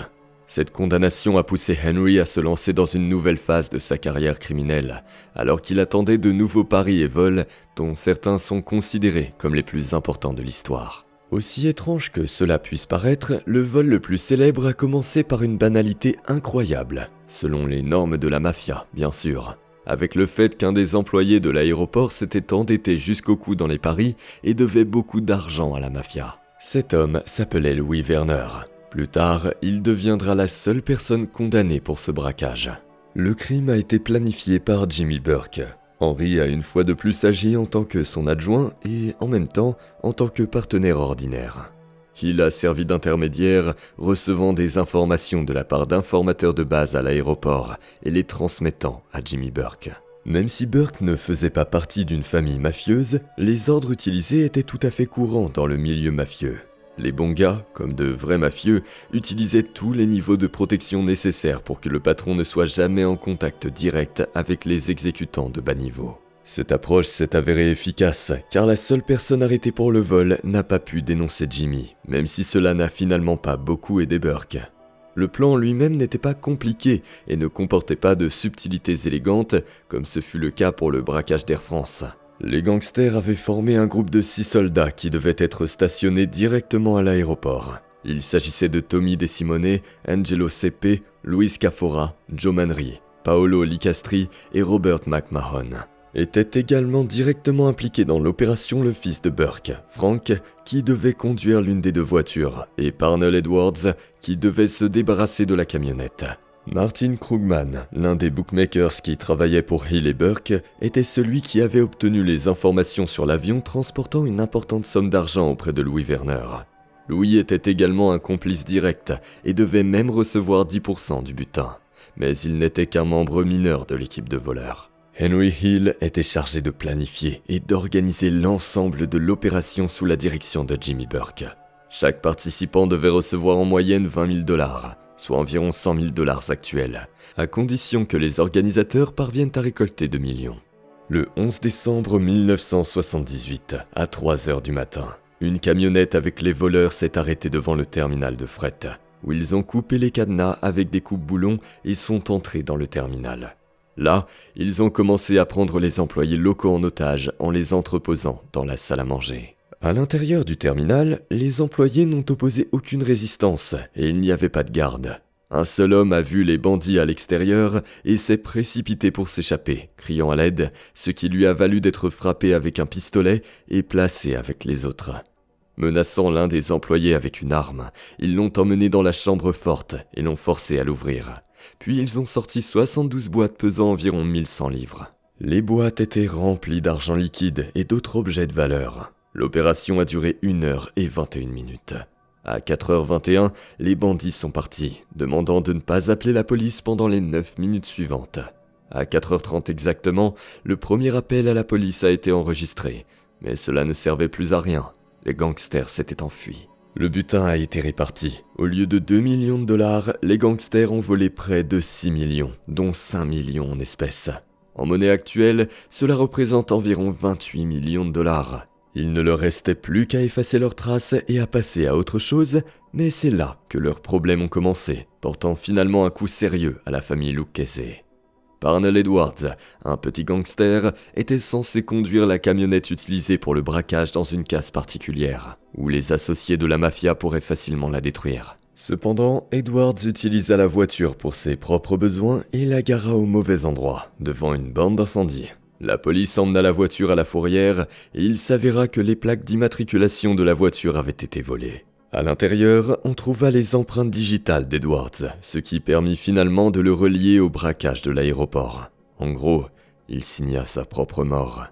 Cette condamnation a poussé Henry à se lancer dans une nouvelle phase de sa carrière criminelle, alors qu'il attendait de nouveaux paris et vols dont certains sont considérés comme les plus importants de l'histoire. Aussi étrange que cela puisse paraître, le vol le plus célèbre a commencé par une banalité incroyable, selon les normes de la mafia, bien sûr, avec le fait qu'un des employés de l'aéroport s'était endetté jusqu'au cou dans les paris et devait beaucoup d'argent à la mafia. Cet homme s'appelait Louis Werner. Plus tard, il deviendra la seule personne condamnée pour ce braquage. Le crime a été planifié par Jimmy Burke. Henry a une fois de plus agi en tant que son adjoint et, en même temps, en tant que partenaire ordinaire. Il a servi d'intermédiaire, recevant des informations de la part d'informateurs de base à l'aéroport et les transmettant à Jimmy Burke. Même si Burke ne faisait pas partie d'une famille mafieuse, les ordres utilisés étaient tout à fait courants dans le milieu mafieux. Les bons gars, comme de vrais mafieux, utilisaient tous les niveaux de protection nécessaires pour que le patron ne soit jamais en contact direct avec les exécutants de bas niveau. Cette approche s'est avérée efficace, car la seule personne arrêtée pour le vol n'a pas pu dénoncer Jimmy, même si cela n'a finalement pas beaucoup aidé Burke. Le plan lui-même n'était pas compliqué et ne comportait pas de subtilités élégantes, comme ce fut le cas pour le braquage d'Air France. Les gangsters avaient formé un groupe de 6 soldats qui devaient être stationnés directement à l'aéroport. Il s'agissait de Tommy De Simone, Angelo Sepe, Luis Cafora, Joe Manri, Paolo Licastri et Robert McMahon. Était également directement impliqué dans l'opération le fils de Burke, Frank, qui devait conduire l'une des 2 voitures, et Parnell Edwards, qui devait se débarrasser de la camionnette. Martin Krugman, l'un des bookmakers qui travaillait pour Hill et Burke, était celui qui avait obtenu les informations sur l'avion transportant une importante somme d'argent auprès de Louis Werner. Louis était également un complice direct et devait même recevoir 10% du butin, mais il n'était qu'un membre mineur de l'équipe de voleurs. Henry Hill était chargé de planifier et d'organiser l'ensemble de l'opération sous la direction de Jimmy Burke. Chaque participant devait recevoir en moyenne $20 000, soit environ $100 000 actuels, à condition que les organisateurs parviennent à récolter 2 millions. Le 11 décembre 1978, à 3h du matin, une camionnette avec les voleurs s'est arrêtée devant le terminal de fret, où ils ont coupé les cadenas avec des coupes-boulons et sont entrés dans le terminal. Là, ils ont commencé à prendre les employés locaux en otage en les entreposant dans la salle à manger. À l'intérieur du terminal, les employés n'ont opposé aucune résistance et il n'y avait pas de garde. Un seul homme a vu les bandits à l'extérieur et s'est précipité pour s'échapper, criant à l'aide, ce qui lui a valu d'être frappé avec un pistolet et placé avec les autres. Menaçant l'un des employés avec une arme, ils l'ont emmené dans la chambre forte et l'ont forcé à l'ouvrir. Puis ils ont sorti 72 boîtes pesant environ 1100 livres. Les boîtes étaient remplies d'argent liquide et d'autres objets de valeur. L'opération a duré 1h21. À 4h21, les bandits sont partis, demandant de ne pas appeler la police pendant les 9 minutes suivantes. À 4h30 exactement, le premier appel à la police a été enregistré, mais cela ne servait plus à rien. Les gangsters s'étaient enfuis. Le butin a été réparti. Au lieu de 2 millions de dollars, les gangsters ont volé près de 6 millions, dont 5 millions en espèces. En monnaie actuelle, cela représente environ 28 millions de dollars. Il ne leur restait plus qu'à effacer leurs traces et à passer à autre chose, mais c'est là que leurs problèmes ont commencé, portant finalement un coup sérieux à la famille Lucchese. Parnell Edwards, un petit gangster, était censé conduire la camionnette utilisée pour le braquage dans une case particulière, où les associés de la mafia pourraient facilement la détruire. Cependant, Edwards utilisa la voiture pour ses propres besoins et la gara au mauvais endroit, devant une bande d'incendie. La police emmena la voiture à la fourrière et il s'avéra que les plaques d'immatriculation de la voiture avaient été volées. À l'intérieur, on trouva les empreintes digitales d'Edwards, ce qui permit finalement de le relier au braquage de l'aéroport. En gros, il signa sa propre mort.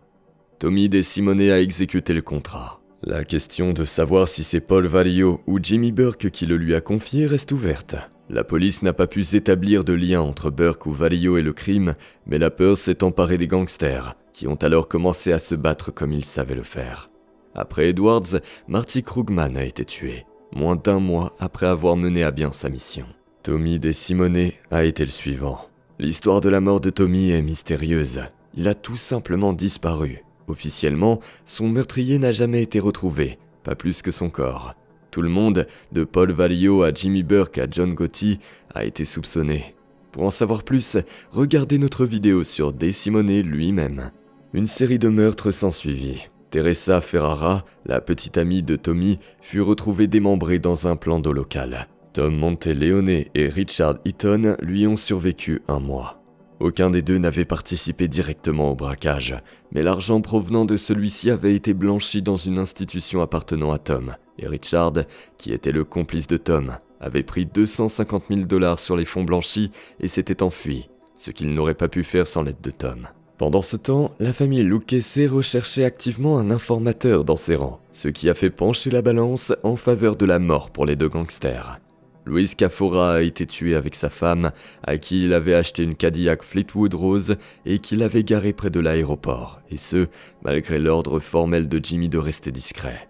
Tommy De Simone a exécuté le contrat. La question de savoir si c'est Paul Varillo ou Jimmy Burke qui le lui a confié reste ouverte. La police n'a pas pu établir de lien entre Burke ou Varillo et le crime, mais la peur s'est emparée des gangsters, qui ont alors commencé à se battre comme ils savaient le faire. Après Edwards, Marty Krugman a été tué, moins d'1 mois après avoir mené à bien sa mission. Tommy De Simone a été le suivant. L'histoire de la mort de Tommy est mystérieuse. Il a tout simplement disparu. Officiellement, son meurtrier n'a jamais été retrouvé, pas plus que son corps. Tout le monde, de Paul Varillo à Jimmy Burke à John Gotti, a été soupçonné. Pour en savoir plus, regardez notre vidéo sur De Simone lui-même. Une série de meurtres s'ensuivit. Teresa Ferrara, la petite amie de Tommy, fut retrouvée démembrée dans un plan d'eau local. Tom Monteleone et Richard Eaton lui ont survécu 1 mois. Aucun des deux n'avait participé directement au braquage, mais l'argent provenant de celui-ci avait été blanchi dans une institution appartenant à Tom, et Richard, qui était le complice de Tom, avait pris 250 000 $ sur les fonds blanchis et s'était enfui, ce qu'il n'aurait pas pu faire sans l'aide de Tom. Pendant ce temps, la famille Lucchese recherchait activement un informateur dans ses rangs, ce qui a fait pencher la balance en faveur de la mort pour les 2 gangsters. Luis Cafora a été tué avec sa femme, à qui il avait acheté une Cadillac Fleetwood Rose et qu'il avait garée près de l'aéroport, et ce, malgré l'ordre formel de Jimmy de rester discret.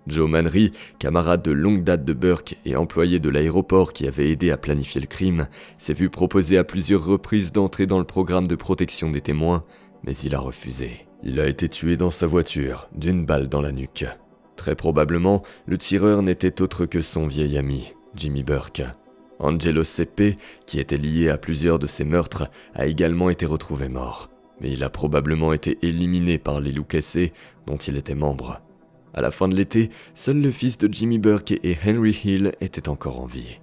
Joe Manri, camarade de longue date de Burke et employé de l'aéroport qui avait aidé à planifier le crime, s'est vu proposer à plusieurs reprises d'entrer dans le programme de protection des témoins, mais il a refusé. Il a été tué dans sa voiture, d'une balle dans la nuque. Très probablement, le tireur n'était autre que son vieil ami, Jimmy Burke. Angelo Sepe, qui était lié à plusieurs de ces meurtres, a également été retrouvé mort. mais il a probablement été éliminé par les Lucchese dont il était membre. À la fin de l'été, seul le fils de Jimmy Burke et Henry Hill était encore en vie.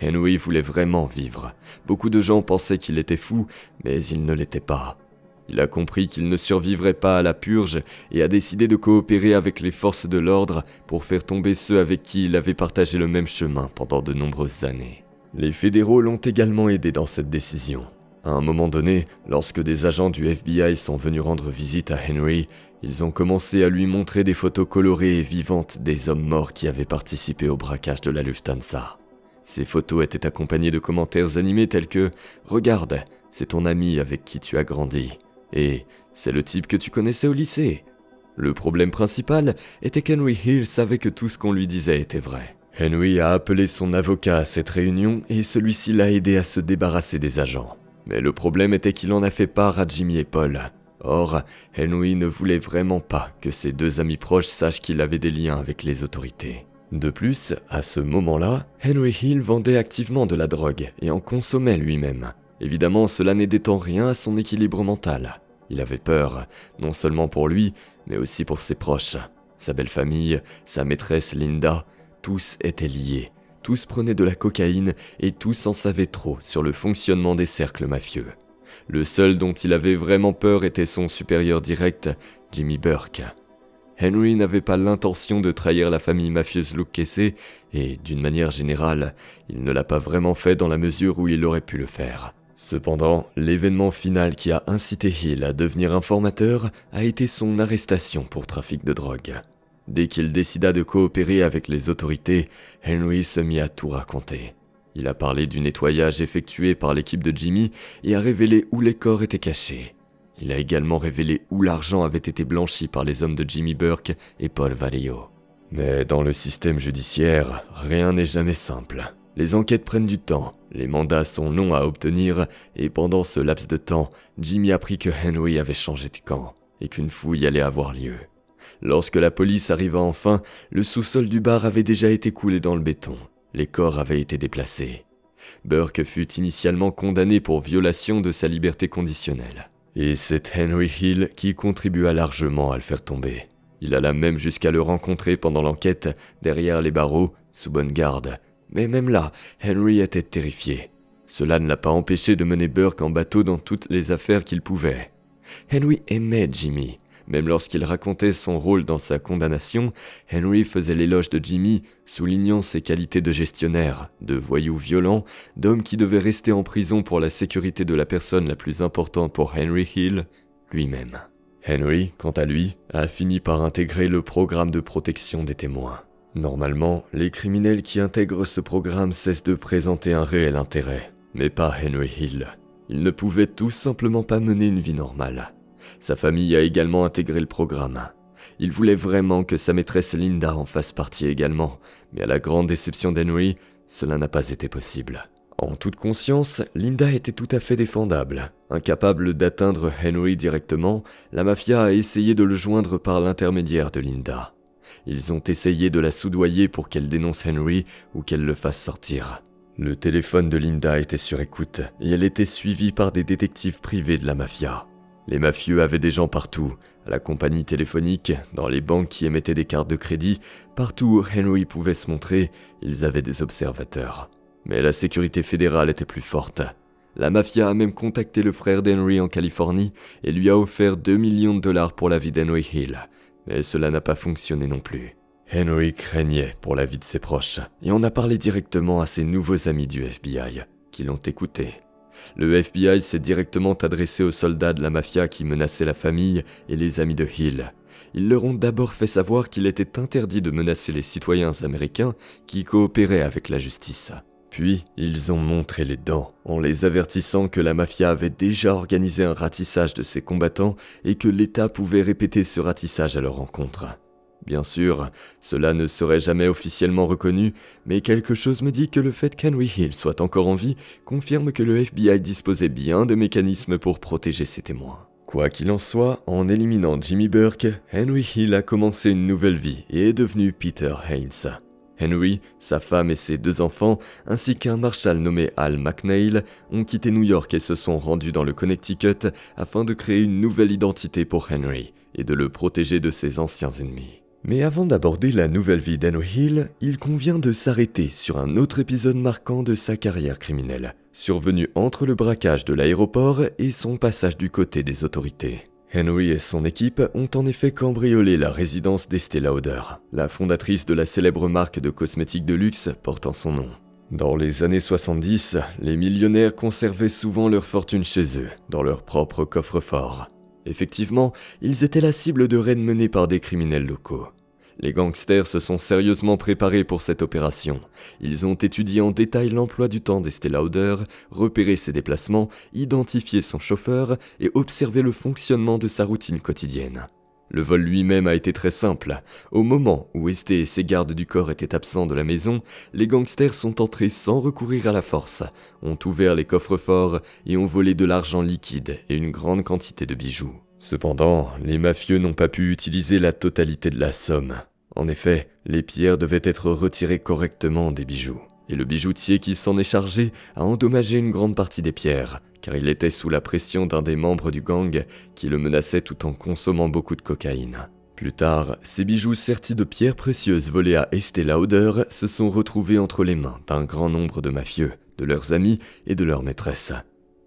Henry voulait vraiment vivre. Beaucoup de gens pensaient qu'il était fou, mais il ne l'était pas. Il a compris qu'il ne survivrait pas à la purge et a décidé de coopérer avec les forces de l'ordre pour faire tomber ceux avec qui il avait partagé le même chemin pendant de nombreuses années. Les fédéraux l'ont également aidé dans cette décision. À un moment donné, lorsque des agents du FBI sont venus rendre visite à Henry, ils ont commencé à lui montrer des photos colorées et vivantes des hommes morts qui avaient participé au braquage de la Lufthansa. Ces photos étaient accompagnées de commentaires animés tels que « Regarde, c'est ton ami avec qui tu as grandi » et « C'est le type que tu connaissais au lycée ». Le problème principal était qu'Henry Hill savait que tout ce qu'on lui disait était vrai. Henry a appelé son avocat à cette réunion et celui-ci l'a aidé à se débarrasser des agents. Mais le problème était qu'il en a fait part à Jimmy et Paul. Or, Henry ne voulait vraiment pas que ses deux amis proches sachent qu'il avait des liens avec les autorités. De plus, à ce moment-là, Henry Hill vendait activement de la drogue et en consommait lui-même. Évidemment, cela n'aidait en rien à son équilibre mental. Il avait peur, non seulement pour lui, mais aussi pour ses proches. Sa belle famille, sa maîtresse Linda, tous étaient liés. Tous prenaient de la cocaïne et tous en savaient trop sur le fonctionnement des cercles mafieux. Le seul dont il avait vraiment peur était son supérieur direct, Jimmy Burke. Henry n'avait pas l'intention de trahir la famille mafieuse Lucchese et, d'une manière générale, il ne l'a pas vraiment fait dans la mesure où il aurait pu le faire. Cependant, l'événement final qui a incité Hill à devenir informateur a été son arrestation pour trafic de drogue. Dès qu'il décida de coopérer avec les autorités, Henry se mit à tout raconter. Il a parlé du nettoyage effectué par l'équipe de Jimmy et a révélé où les corps étaient cachés. Il a également révélé où l'argent avait été blanchi par les hommes de Jimmy Burke et Paul Vallejo. Mais dans le système judiciaire, rien n'est jamais simple. Les enquêtes prennent du temps, les mandats sont longs à obtenir et pendant ce laps de temps, Jimmy apprit que Henry avait changé de camp et qu'une fouille allait avoir lieu. Lorsque la police arriva enfin, le sous-sol du bar avait déjà été coulé dans le béton. Les corps avaient été déplacés. Burke fut initialement condamné pour violation de sa liberté conditionnelle. Et c'est Henry Hill qui contribua largement à le faire tomber. Il alla même jusqu'à le rencontrer pendant l'enquête, derrière les barreaux, sous bonne garde. Mais même là, Henry était terrifié. Cela ne l'a pas empêché de mener Burke en bateau dans toutes les affaires qu'il pouvait. Henry aimait Jimmy. Même lorsqu'il racontait son rôle dans sa condamnation, Henry faisait l'éloge de Jimmy, soulignant ses qualités de gestionnaire, de voyou violent, d'homme qui devait rester en prison pour la sécurité de la personne la plus importante pour Henry Hill, lui-même. Henry, quant à lui, a fini par intégrer le programme de protection des témoins. Normalement, les criminels qui intègrent ce programme cessent de présenter un réel intérêt, mais pas Henry Hill. Il ne pouvait tout simplement pas mener une vie normale. Sa famille a également intégré le programme. Il voulait vraiment que sa maîtresse Linda en fasse partie également, mais à la grande déception d'Henry, cela n'a pas été possible. En toute conscience, Linda était tout à fait défendable. Incapable d'atteindre Henry directement, la mafia a essayé de le joindre par l'intermédiaire de Linda. Ils ont essayé de la soudoyer pour qu'elle dénonce Henry ou qu'elle le fasse sortir. Le téléphone de Linda était sur écoute et elle était suivie par des détectives privés de la mafia. Les mafieux avaient des gens partout, à la compagnie téléphonique, dans les banques qui émettaient des cartes de crédit, partout où Henry pouvait se montrer, ils avaient des observateurs. Mais la sécurité fédérale était plus forte. La mafia a même contacté le frère d'Henry en Californie et lui a offert 2 millions de dollars pour la vie d'Henry Hill. Mais cela n'a pas fonctionné non plus. Henry craignait pour la vie de ses proches et en a parlé directement à ses nouveaux amis du FBI, qui l'ont écouté. Le FBI s'est directement adressé aux soldats de la mafia qui menaçaient la famille et les amis de Hill. Ils leur ont d'abord fait savoir qu'il était interdit de menacer les citoyens américains qui coopéraient avec la justice. Puis, ils ont montré les dents en les avertissant que la mafia avait déjà organisé un ratissage de ses combattants et que l'État pouvait répéter ce ratissage à leur encontre. Bien sûr, cela ne serait jamais officiellement reconnu, mais quelque chose me dit que le fait qu'Henry Hill soit encore en vie confirme que le FBI disposait bien de mécanismes pour protéger ses témoins. Quoi qu'il en soit, en éliminant Jimmy Burke, Henry Hill a commencé une nouvelle vie et est devenu Peter Haynes. Henry, sa femme et ses 2 enfants, ainsi qu'un marshal nommé Al McNeil, ont quitté New York et se sont rendus dans le Connecticut afin de créer une nouvelle identité pour Henry et de le protéger de ses anciens ennemis. Mais avant d'aborder la nouvelle vie d'Henry Hill, il convient de s'arrêter sur un autre épisode marquant de sa carrière criminelle, survenu entre le braquage de l'aéroport et son passage du côté des autorités. Henry et son équipe ont en effet cambriolé la résidence d'Estée Lauder, la fondatrice de la célèbre marque de cosmétiques de luxe portant son nom. Dans les années 70, les millionnaires conservaient souvent leur fortune chez eux, dans leur propre coffre-fort. Effectivement, ils étaient la cible de raids menés par des criminels locaux. Les gangsters se sont sérieusement préparés pour cette opération. Ils ont étudié en détail l'emploi du temps d'Estée Lauder, repéré ses déplacements, identifié son chauffeur et observé le fonctionnement de sa routine quotidienne. Le vol lui-même a été très simple. Au moment où Estée et ses gardes du corps étaient absents de la maison, les gangsters sont entrés sans recourir à la force, ont ouvert les coffres-forts et ont volé de l'argent liquide et une grande quantité de bijoux. Cependant, les mafieux n'ont pas pu utiliser la totalité de la somme. En effet, les pierres devaient être retirées correctement des bijoux. Et le bijoutier qui s'en est chargé a endommagé une grande partie des pierres, car il était sous la pression d'un des membres du gang qui le menaçait tout en consommant beaucoup de cocaïne. Plus tard, ces bijoux sertis de pierres précieuses volées à Estée Lauder se sont retrouvés entre les mains d'un grand nombre de mafieux, de leurs amis et de leurs maîtresses.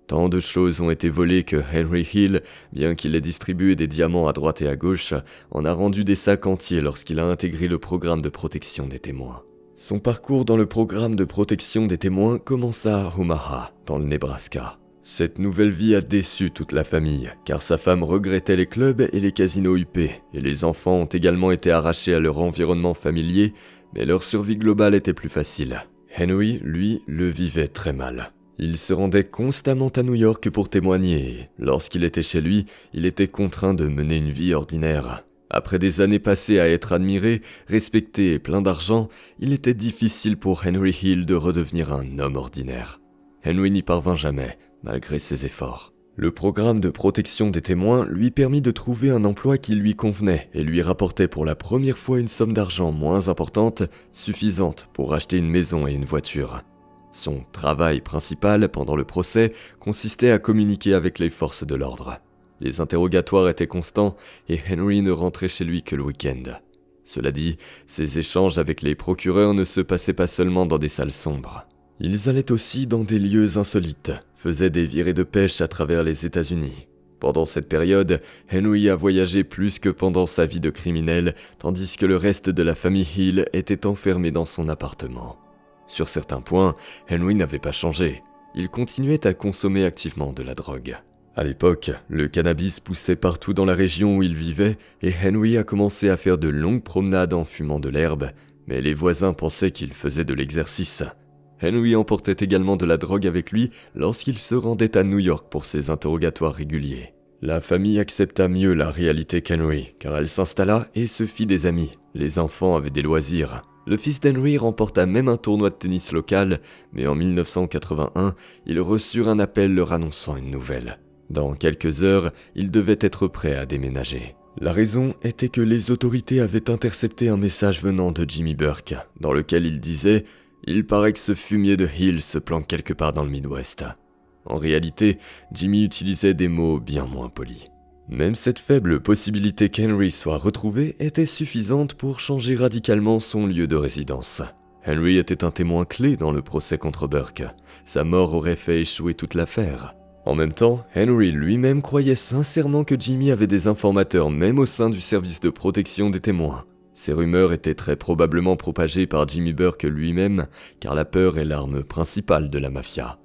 Tant de choses ont été volées que Henry Hill, bien qu'il ait distribué des diamants à droite et à gauche, en a rendu des sacs entiers lorsqu'il a intégré le programme de protection des témoins. Son parcours dans le programme de protection des témoins commença à Omaha, dans le Nebraska. Cette nouvelle vie a déçu toute la famille, car sa femme regrettait les clubs et les casinos huppés, et les enfants ont également été arrachés à leur environnement familier, mais leur survie globale était plus facile. Henry, lui, le vivait très mal. Il se rendait constamment à New York pour témoigner et, lorsqu'il était chez lui, il était contraint de mener une vie ordinaire. Après des années passées à être admiré, respecté et plein d'argent, il était difficile pour Henry Hill de redevenir un homme ordinaire. Henry n'y parvint jamais, malgré ses efforts. Le programme de protection des témoins lui permit de trouver un emploi qui lui convenait et lui rapportait pour la première fois une somme d'argent moins importante, suffisante pour acheter une maison et une voiture. Son travail principal pendant le procès consistait à communiquer avec les forces de l'ordre. Les interrogatoires étaient constants et Henry ne rentrait chez lui que le week-end. Cela dit, ses échanges avec les procureurs ne se passaient pas seulement dans des salles sombres. Ils allaient aussi dans des lieux insolites, faisaient des virées de pêche à travers les États-Unis. Pendant cette période, Henry a voyagé plus que pendant sa vie de criminel, tandis que le reste de la famille Hill était enfermé dans son appartement. Sur certains points, Henry n'avait pas changé. Il continuait à consommer activement de la drogue. À l'époque, le cannabis poussait partout dans la région où il vivait et Henry a commencé à faire de longues promenades en fumant de l'herbe, mais les voisins pensaient qu'il faisait de l'exercice. Henry emportait également de la drogue avec lui lorsqu'il se rendait à New York pour ses interrogatoires réguliers. La famille accepta mieux la réalité qu'Henry, car elle s'installa et se fit des amis. Les enfants avaient des loisirs. Le fils d'Henry remporta même un tournoi de tennis local, mais en 1981, ils reçurent un appel leur annonçant une nouvelle. Dans quelques heures, ils devaient être prêts à déménager. La raison était que les autorités avaient intercepté un message venant de Jimmy Burke, dans lequel il disait « Il paraît que ce fumier de Hill se planque quelque part dans le Midwest ». En réalité, Jimmy utilisait des mots bien moins polis. Même cette faible possibilité qu'Henry soit retrouvé était suffisante pour changer radicalement son lieu de résidence. Henry était un témoin clé dans le procès contre Burke. Sa mort aurait fait échouer toute l'affaire. En même temps, Henry lui-même croyait sincèrement que Jimmy avait des informateurs même au sein du service de protection des témoins. Ces rumeurs étaient très probablement propagées par Jimmy Burke lui-même, car la peur est l'arme principale de la mafia.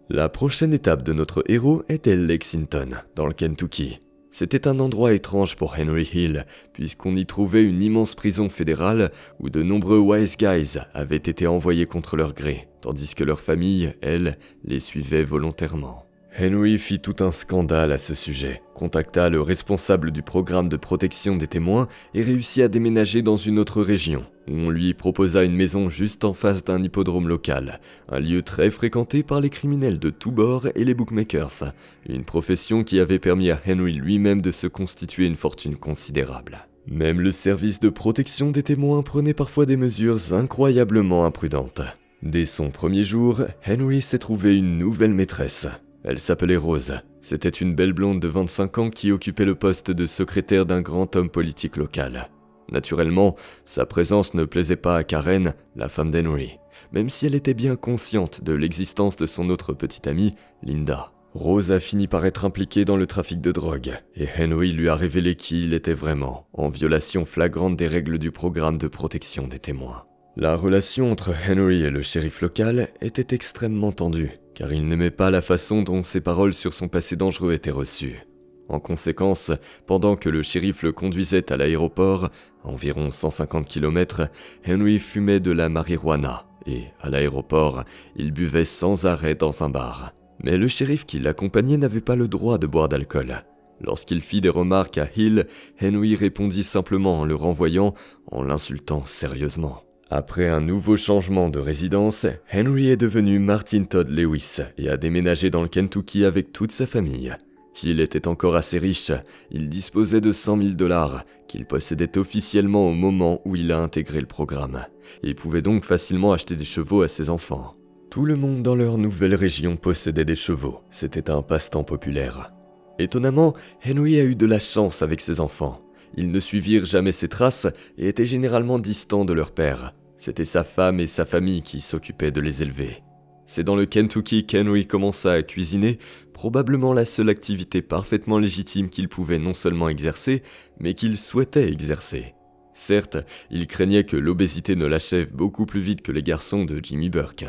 La prochaine étape de notre héros était Lexington, dans le Kentucky. C'était un endroit étrange pour Henry Hill, puisqu'on y trouvait une immense prison fédérale où de nombreux wise guys avaient été envoyés contre leur gré, tandis que leur famille, elle, les suivait volontairement. Henry fit tout un scandale à ce sujet, contacta le responsable du programme de protection des témoins et réussit à déménager dans une autre région, où on lui proposa une maison juste en face d'un hippodrome local, un lieu très fréquenté par les criminels de tous bords et les bookmakers, une profession qui avait permis à Henry lui-même de se constituer une fortune considérable. Même le service de protection des témoins prenait parfois des mesures incroyablement imprudentes. Dès son premier jour, Henry s'est trouvé une nouvelle maîtresse. Elle s'appelait Rose. C'était une belle blonde de 25 ans qui occupait le poste de secrétaire d'un grand homme politique local. Naturellement, sa présence ne plaisait pas à Karen, la femme d'Henry, même si elle était bien consciente de l'existence de son autre petite amie, Linda. Rose a fini par être impliquée dans le trafic de drogue, et Henry lui a révélé qui il était vraiment, en violation flagrante des règles du programme de protection des témoins. La relation entre Henry et le shérif local était extrêmement tendue, car il n'aimait pas la façon dont ses paroles sur son passé dangereux étaient reçues. En conséquence, pendant que le shérif le conduisait à l'aéroport, à environ 150 km, Henry fumait de la marijuana et, à l'aéroport, il buvait sans arrêt dans un bar. Mais le shérif qui l'accompagnait n'avait pas le droit de boire d'alcool. Lorsqu'il fit des remarques à Hill, Henry répondit simplement en le renvoyant, en l'insultant sérieusement. Après un nouveau changement de résidence, Henry est devenu Martin Todd Lewis et a déménagé dans le Kentucky avec toute sa famille. Hill était encore assez riche, il disposait de 100 000 $ qu'il possédait officiellement au moment où il a intégré le programme, et pouvait donc facilement acheter des chevaux à ses enfants. Tout le monde dans leur nouvelle région possédait des chevaux, c'était un passe-temps populaire. Étonnamment, Henry a eu de la chance avec ses enfants. Ils ne suivirent jamais ses traces et étaient généralement distants de leur père. C'était sa femme et sa famille qui s'occupaient de les élever. C'est dans le Kentucky qu'Henry commença à cuisiner, probablement la seule activité parfaitement légitime qu'il pouvait non seulement exercer, mais qu'il souhaitait exercer. Certes, il craignait que l'obésité ne l'achève beaucoup plus vite que les garçons de Jimmy Burke.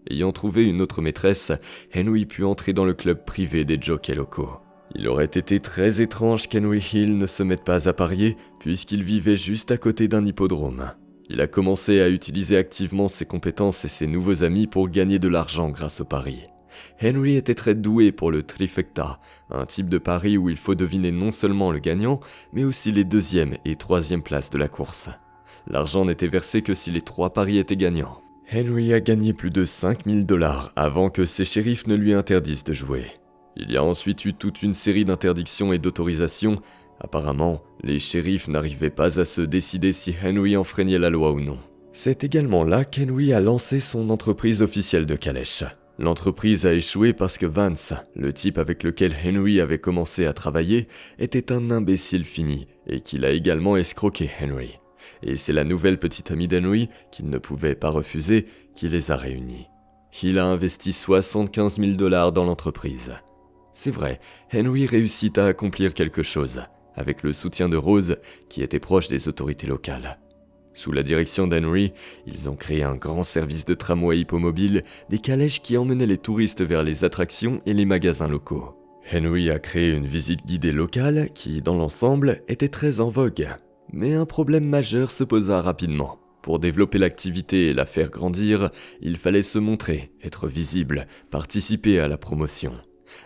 Ayant trouvé une autre maîtresse, Henry put entrer dans le club privé des jockeys locaux. Il aurait été très étrange qu'Henry Hill ne se mette pas à parier, puisqu'il vivait juste à côté d'un hippodrome. Il a commencé à utiliser activement ses compétences et ses nouveaux amis pour gagner de l'argent grâce au pari. Henry était très doué pour le trifecta, un type de pari où il faut deviner non seulement le gagnant, mais aussi les deuxième et troisième places de la course. L'argent n'était versé que si les 3 paris étaient gagnants. Henry a gagné plus de 5 000 $ avant que ses shérifs ne lui interdisent de jouer. Il y a ensuite eu toute une série d'interdictions et d'autorisations. Apparemment, les shérifs n'arrivaient pas à se décider si Henry enfreignait la loi ou non. C'est également là qu'Henry a lancé son entreprise officielle de calèche. L'entreprise a échoué parce que Vance, le type avec lequel Henry avait commencé à travailler, était un imbécile fini et qu'il a également escroqué Henry. Et c'est la nouvelle petite amie d'Henry, qu'il ne pouvait pas refuser, qui les a réunis. Il a investi 75 000 $ dans l'entreprise. C'est vrai, Henry réussit à accomplir quelque chose, avec le soutien de Rose, qui était proche des autorités locales. Sous la direction d'Henry, ils ont créé un grand service de tramway hippomobile, des calèches qui emmenaient les touristes vers les attractions et les magasins locaux. Henry a créé une visite guidée locale qui, dans l'ensemble, était très en vogue. Mais un problème majeur se posa rapidement. Pour développer l'activité et la faire grandir, il fallait se montrer, être visible, participer à la promotion.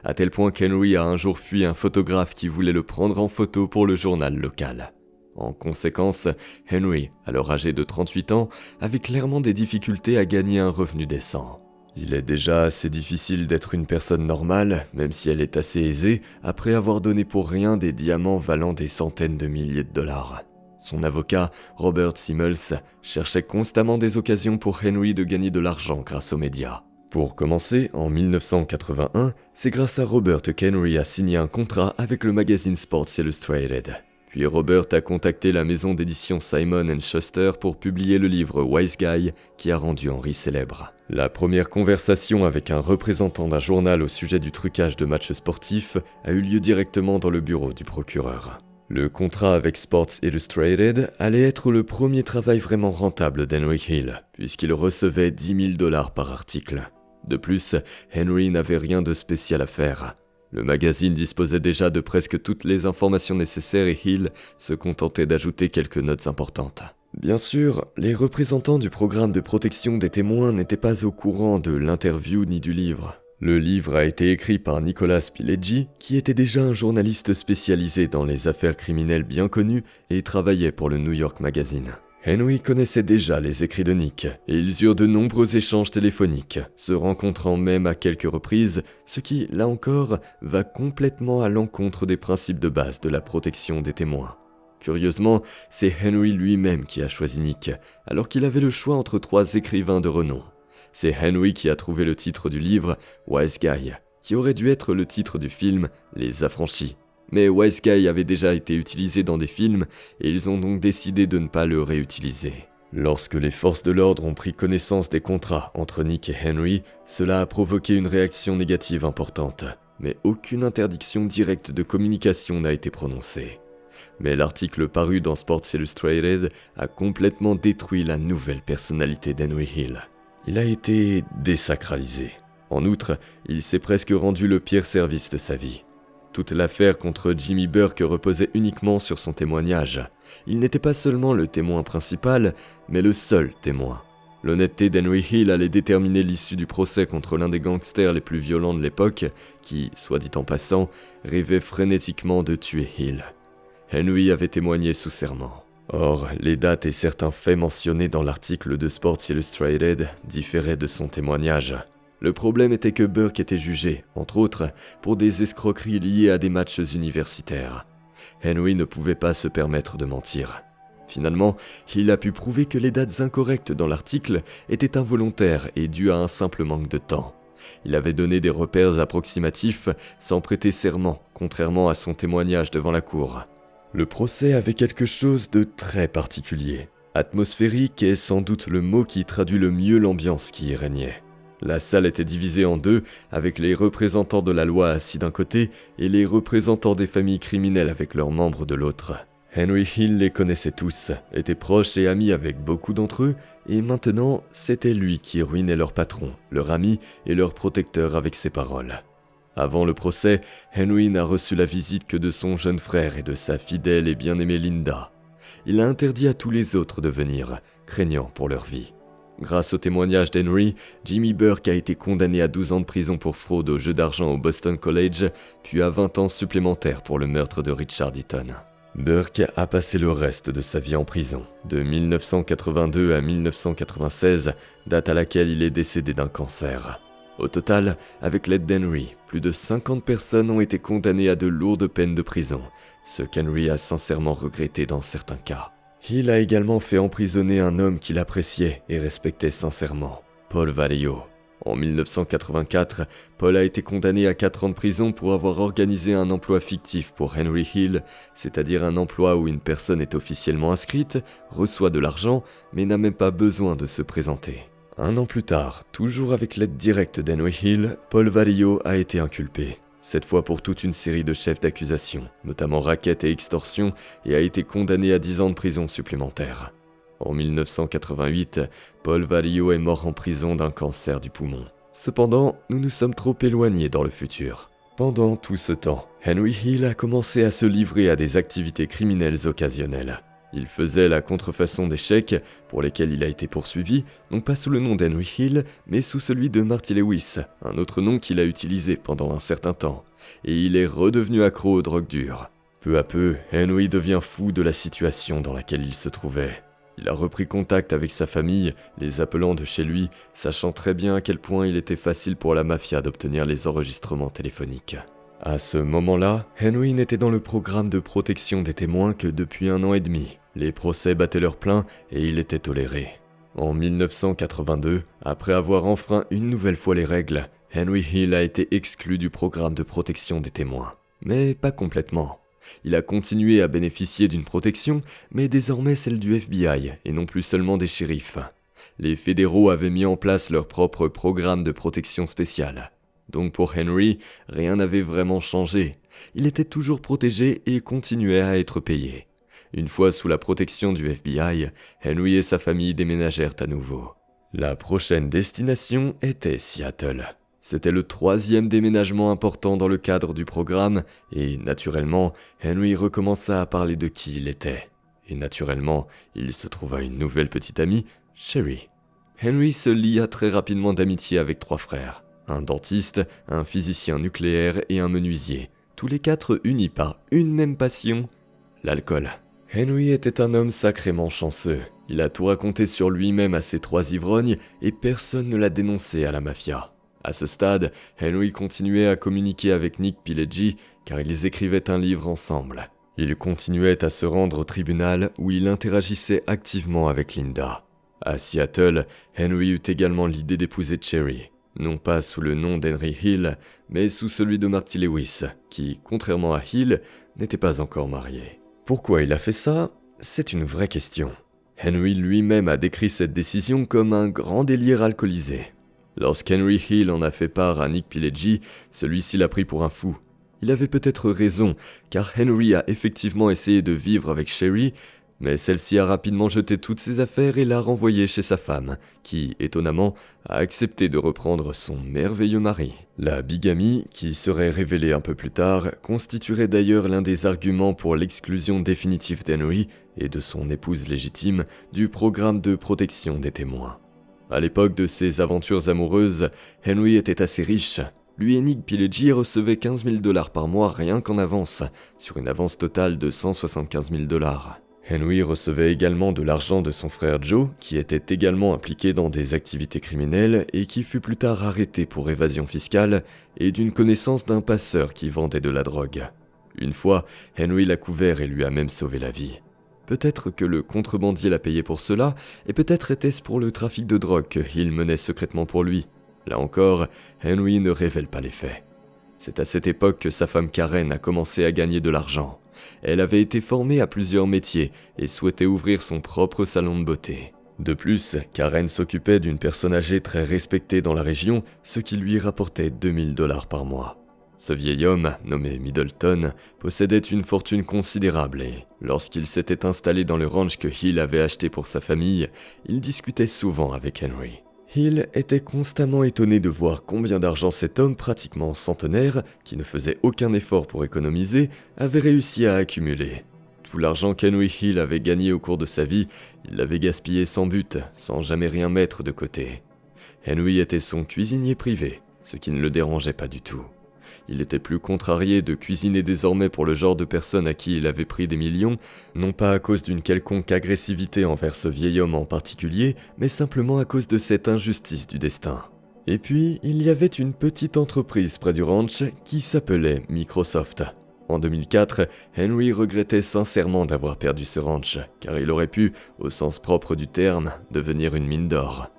À tel point qu'Henry a un jour fui un photographe qui voulait le prendre en photo pour le journal local. En conséquence, Henry, alors âgé de 38 ans, avait clairement des difficultés à gagner un revenu décent. Il est déjà assez difficile d'être une personne normale, même si elle est assez aisée, après avoir donné pour rien des diamants valant des centaines de milliers de $. Son avocat, Robert Simmels, cherchait constamment des occasions pour Henry de gagner de l'argent grâce aux médias. Pour commencer, en 1981, c'est grâce à Robert qu'Henry a signé un contrat avec le magazine Sports Illustrated. Puis Robert a contacté la maison d'édition Simon & Schuster pour publier le livre Wise Guy qui a rendu Henry célèbre. La première conversation avec un représentant d'un journal au sujet du trucage de matchs sportifs a eu lieu directement dans le bureau du procureur. Le contrat avec Sports Illustrated allait être le premier travail vraiment rentable d'Henry Hill, puisqu'il recevait 10 000 $ par article. De plus, Henry n'avait rien de spécial à faire. Le magazine disposait déjà de presque toutes les informations nécessaires et Hill se contentait d'ajouter quelques notes importantes. Bien sûr, les représentants du programme de protection des témoins n'étaient pas au courant de l'interview ni du livre. Le livre a été écrit par Nicholas Pileggi, qui était déjà un journaliste spécialisé dans les affaires criminelles bien connues et travaillait pour le New York Magazine. Henry connaissait déjà les écrits de Nick, et ils eurent de nombreux échanges téléphoniques, se rencontrant même à quelques reprises, ce qui, là encore, va complètement à l'encontre des principes de base de la protection des témoins. Curieusement, c'est Henry lui-même qui a choisi Nick, alors qu'il avait le choix entre 3 écrivains de renom. C'est Henry qui a trouvé le titre du livre Wise Guy, qui aurait dû être le titre du film Les Affranchis. Mais Wise Guy avait déjà été utilisé dans des films et ils ont donc décidé de ne pas le réutiliser. Lorsque les forces de l'ordre ont pris connaissance des contrats entre Nick et Henry, cela a provoqué une réaction négative importante, mais aucune interdiction directe de communication n'a été prononcée. Mais l'article paru dans Sports Illustrated a complètement détruit la nouvelle personnalité d'Henry Hill. Il a été désacralisé. En outre, il s'est presque rendu le pire service de sa vie. Toute l'affaire contre Jimmy Burke reposait uniquement sur son témoignage. Il n'était pas seulement le témoin principal, mais le seul témoin. L'honnêteté d'Henry Hill allait déterminer l'issue du procès contre l'un des gangsters les plus violents de l'époque, qui, soit dit en passant, rêvait frénétiquement de tuer Hill. Henry avait témoigné sous serment. Or, les dates et certains faits mentionnés dans l'article de Sports Illustrated différaient de son témoignage. Le problème était que Burke était jugé, entre autres, pour des escroqueries liées à des matchs universitaires. Henry ne pouvait pas se permettre de mentir. Finalement, il a pu prouver que les dates incorrectes dans l'article étaient involontaires et dues à un simple manque de temps. Il avait donné des repères approximatifs sans prêter serment, contrairement à son témoignage devant la cour. Le procès avait quelque chose de très particulier. Atmosphérique est sans doute le mot qui traduit le mieux l'ambiance qui y régnait. La salle était divisée en deux, avec les représentants de la loi assis d'un côté et les représentants des familles criminelles avec leurs membres de l'autre. Henry Hill les connaissait tous, était proche et ami avec beaucoup d'entre eux, et maintenant, c'était lui qui ruinait leur patron, leur ami et leur protecteur avec ses paroles. Avant le procès, Henry n'a reçu la visite que de son jeune frère et de sa fidèle et bien-aimée Linda. Il a interdit à tous les autres de venir, craignant pour leur vie. Grâce au témoignage d'Henry, Jimmy Burke a été condamné à 12 ans de prison pour fraude au jeu d'argent au Boston College, puis à 20 ans supplémentaires pour le meurtre de Richard Eaton. Burke a passé le reste de sa vie en prison, de 1982 à 1996, date à laquelle il est décédé d'un cancer. Au total, avec l'aide d'Henry, plus de 50 personnes ont été condamnées à de lourdes peines de prison, ce qu'Henry a sincèrement regretté dans certains cas. Il a également fait emprisonner un homme qu'il appréciait et respectait sincèrement, Paul Vallejo. En 1984, Paul a été condamné à 4 ans de prison pour avoir organisé un emploi fictif pour Henry Hill, c'est-à-dire un emploi où une personne est officiellement inscrite, reçoit de l'argent, mais n'a même pas besoin de se présenter. 1 an plus tard, toujours avec l'aide directe d'Henry Hill, Paul Vallejo a été inculpé. Cette fois pour toute une série de chefs d'accusation, notamment racket et extorsion, et a été condamné à 10 ans de prison supplémentaire. En 1988, Paul Vallejo est mort en prison d'un cancer du poumon. Cependant, nous nous sommes trop éloignés dans le futur. Pendant tout ce temps, Henry Hill a commencé à se livrer à des activités criminelles occasionnelles. Il faisait la contrefaçon des chèques, pour lesquels il a été poursuivi, non pas sous le nom d'Henry Hill, mais sous celui de Marty Lewis, un autre nom qu'il a utilisé pendant un certain temps, et il est redevenu accro aux drogues dures. Peu à peu, Henry devient fou de la situation dans laquelle il se trouvait. Il a repris contact avec sa famille, les appelant de chez lui, sachant très bien à quel point il était facile pour la mafia d'obtenir les enregistrements téléphoniques. À ce moment-là, Henry n'était dans le programme de protection des témoins que depuis 1 an et demi. Les procès battaient leur plein et il était toléré. En 1982, après avoir enfreint une nouvelle fois les règles, Henry Hill a été exclu du programme de protection des témoins. Mais pas complètement. Il a continué à bénéficier d'une protection, mais désormais celle du FBI et non plus seulement des shérifs. Les fédéraux avaient mis en place leur propre programme de protection spéciale. Donc pour Henry, rien n'avait vraiment changé. Il était toujours protégé et continuait à être payé. Une fois sous la protection du FBI, Henry et sa famille déménagèrent à nouveau. La prochaine destination était Seattle. C'était le 3e déménagement important dans le cadre du programme et, naturellement, Henry recommença à parler de qui il était. Et naturellement, il se trouva une nouvelle petite amie, Sherry. Henry se lia très rapidement d'amitié avec 3 frères. Un dentiste, un physicien nucléaire et un menuisier, tous les 4 unis par une même passion, l'alcool. Henry était un homme sacrément chanceux. Il a tout raconté sur lui-même à ses 3 ivrognes et personne ne l'a dénoncé à la mafia. À ce stade, Henry continuait à communiquer avec Nick Pileggi car ils écrivaient un livre ensemble. Il continuait à se rendre au tribunal où il interagissait activement avec Linda. À Seattle, Henry eut également l'idée d'épouser Cherry, non pas sous le nom d'Henry Hill, mais sous celui de Marty Lewis, qui, contrairement à Hill, n'était pas encore marié. Pourquoi il a fait ça ? C'est une vraie question. Henry lui-même a décrit cette décision comme un grand délire alcoolisé. Lorsqu'Henry Hill en a fait part à Nick Pileggi, celui-ci l'a pris pour un fou. Il avait peut-être raison, car Henry a effectivement essayé de vivre avec Cherry, mais celle-ci a rapidement jeté toutes ses affaires et l'a renvoyé chez sa femme, qui, étonnamment, a accepté de reprendre son merveilleux mari. La bigamie, qui serait révélée un peu plus tard, constituerait d'ailleurs l'un des arguments pour l'exclusion définitive d'Henry et de son épouse légitime du programme de protection des témoins. À l'époque de ses aventures amoureuses, Henry était assez riche. Lui et Nick Pileggi recevaient 15 000 $ par mois rien qu'en avance, sur une avance totale de 175 000 $. Henry recevait également de l'argent de son frère Joe, qui était également impliqué dans des activités criminelles et qui fut plus tard arrêté pour évasion fiscale, et d'une connaissance d'un passeur qui vendait de la drogue. Une fois, Henry l'a couvert et lui a même sauvé la vie. Peut-être que le contrebandier l'a payé pour cela, et peut-être était-ce pour le trafic de drogue que Hill menait secrètement pour lui. Là encore, Henry ne révèle pas les faits. C'est à cette époque que sa femme Karen a commencé à gagner de l'argent. Elle avait été formée à plusieurs métiers et souhaitait ouvrir son propre salon de beauté. De plus, Karen s'occupait d'une personne âgée très respectée dans la région, ce qui lui rapportait 2 000 $ par mois. Ce vieil homme, nommé Middleton, possédait une fortune considérable et, lorsqu'il s'était installé dans le ranch que Hill avait acheté pour sa famille, il discutait souvent avec Henry. Hill était constamment étonné de voir combien d'argent cet homme pratiquement centenaire, qui ne faisait aucun effort pour économiser, avait réussi à accumuler. Tout l'argent qu'Henry Hill avait gagné au cours de sa vie, il l'avait gaspillé sans but, sans jamais rien mettre de côté. Henry était son cuisinier privé, ce qui ne le dérangeait pas du tout. Il était plus contrarié de cuisiner désormais pour le genre de personne à qui il avait pris des millions, non pas à cause d'une quelconque agressivité envers ce vieil homme en particulier, mais simplement à cause de cette injustice du destin. Et puis, il y avait une petite entreprise près du ranch qui s'appelait Microsoft. En 2004, Henry regrettait sincèrement d'avoir perdu ce ranch, car il aurait pu, au sens propre du terme, devenir une mine d'or.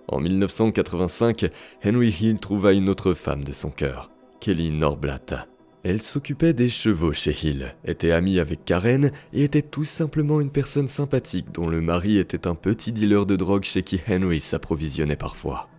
En 1985, Henry Hill trouva une autre femme de son cœur, Kelly Norblatt. Elle s'occupait des chevaux chez Hill, était amie avec Karen et était tout simplement une personne sympathique dont le mari était un petit dealer de drogue chez qui Henry s'approvisionnait parfois.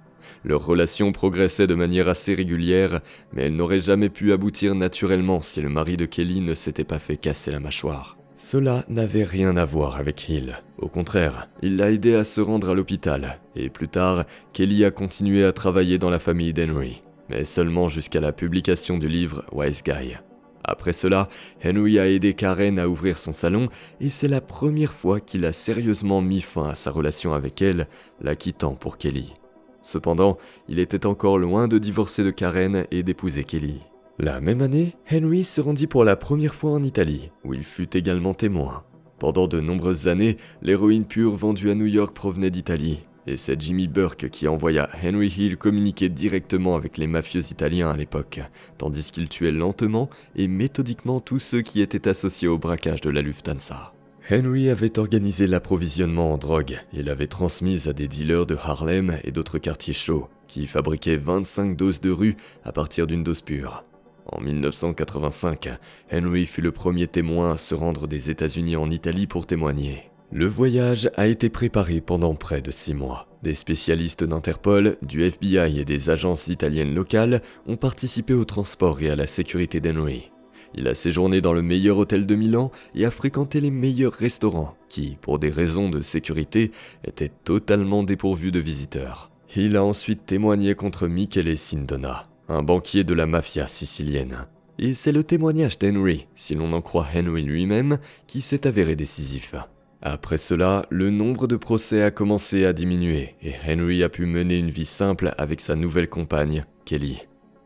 Leur relation progressait de manière assez régulière, mais elle n'aurait jamais pu aboutir naturellement si le mari de Kelly ne s'était pas fait casser la mâchoire. Cela n'avait rien à voir avec Hill. Au contraire, il l'a aidé à se rendre à l'hôpital, et plus tard, Kelly a continué à travailler dans la famille d'Henry, mais seulement jusqu'à la publication du livre Wise Guy. Après cela, Henry a aidé Karen à ouvrir son salon, et c'est la première fois qu'il a sérieusement mis fin à sa relation avec elle, la quittant pour Kelly. Cependant, il était encore loin de divorcer de Karen et d'épouser Kelly. La même année, Henry se rendit pour la première fois en Italie, où il fut également témoin. Pendant de nombreuses années, l'héroïne pure vendue à New York provenait d'Italie, et c'est Jimmy Burke qui envoya Henry Hill communiquer directement avec les mafieux italiens à l'époque, tandis qu'il tuait lentement et méthodiquement tous ceux qui étaient associés au braquage de la Lufthansa. Henry avait organisé l'approvisionnement en drogue et l'avait transmise à des dealers de Harlem et d'autres quartiers chauds, qui fabriquaient 25 doses de rue à partir d'une dose pure. En 1985, Henry fut le premier témoin à se rendre des États-Unis en Italie pour témoigner. Le voyage a été préparé pendant près de 6 mois. Des spécialistes d'Interpol, du FBI et des agences italiennes locales ont participé au transport et à la sécurité d'Henry. Il a séjourné dans le meilleur hôtel de Milan et a fréquenté les meilleurs restaurants qui, pour des raisons de sécurité, étaient totalement dépourvus de visiteurs. Il a ensuite témoigné contre Michele Sindona, un banquier de la mafia sicilienne. Et c'est le témoignage d'Henry, si l'on en croit Henry lui-même, qui s'est avéré décisif. Après cela, le nombre de procès a commencé à diminuer et Henry a pu mener une vie simple avec sa nouvelle compagne, Kelly.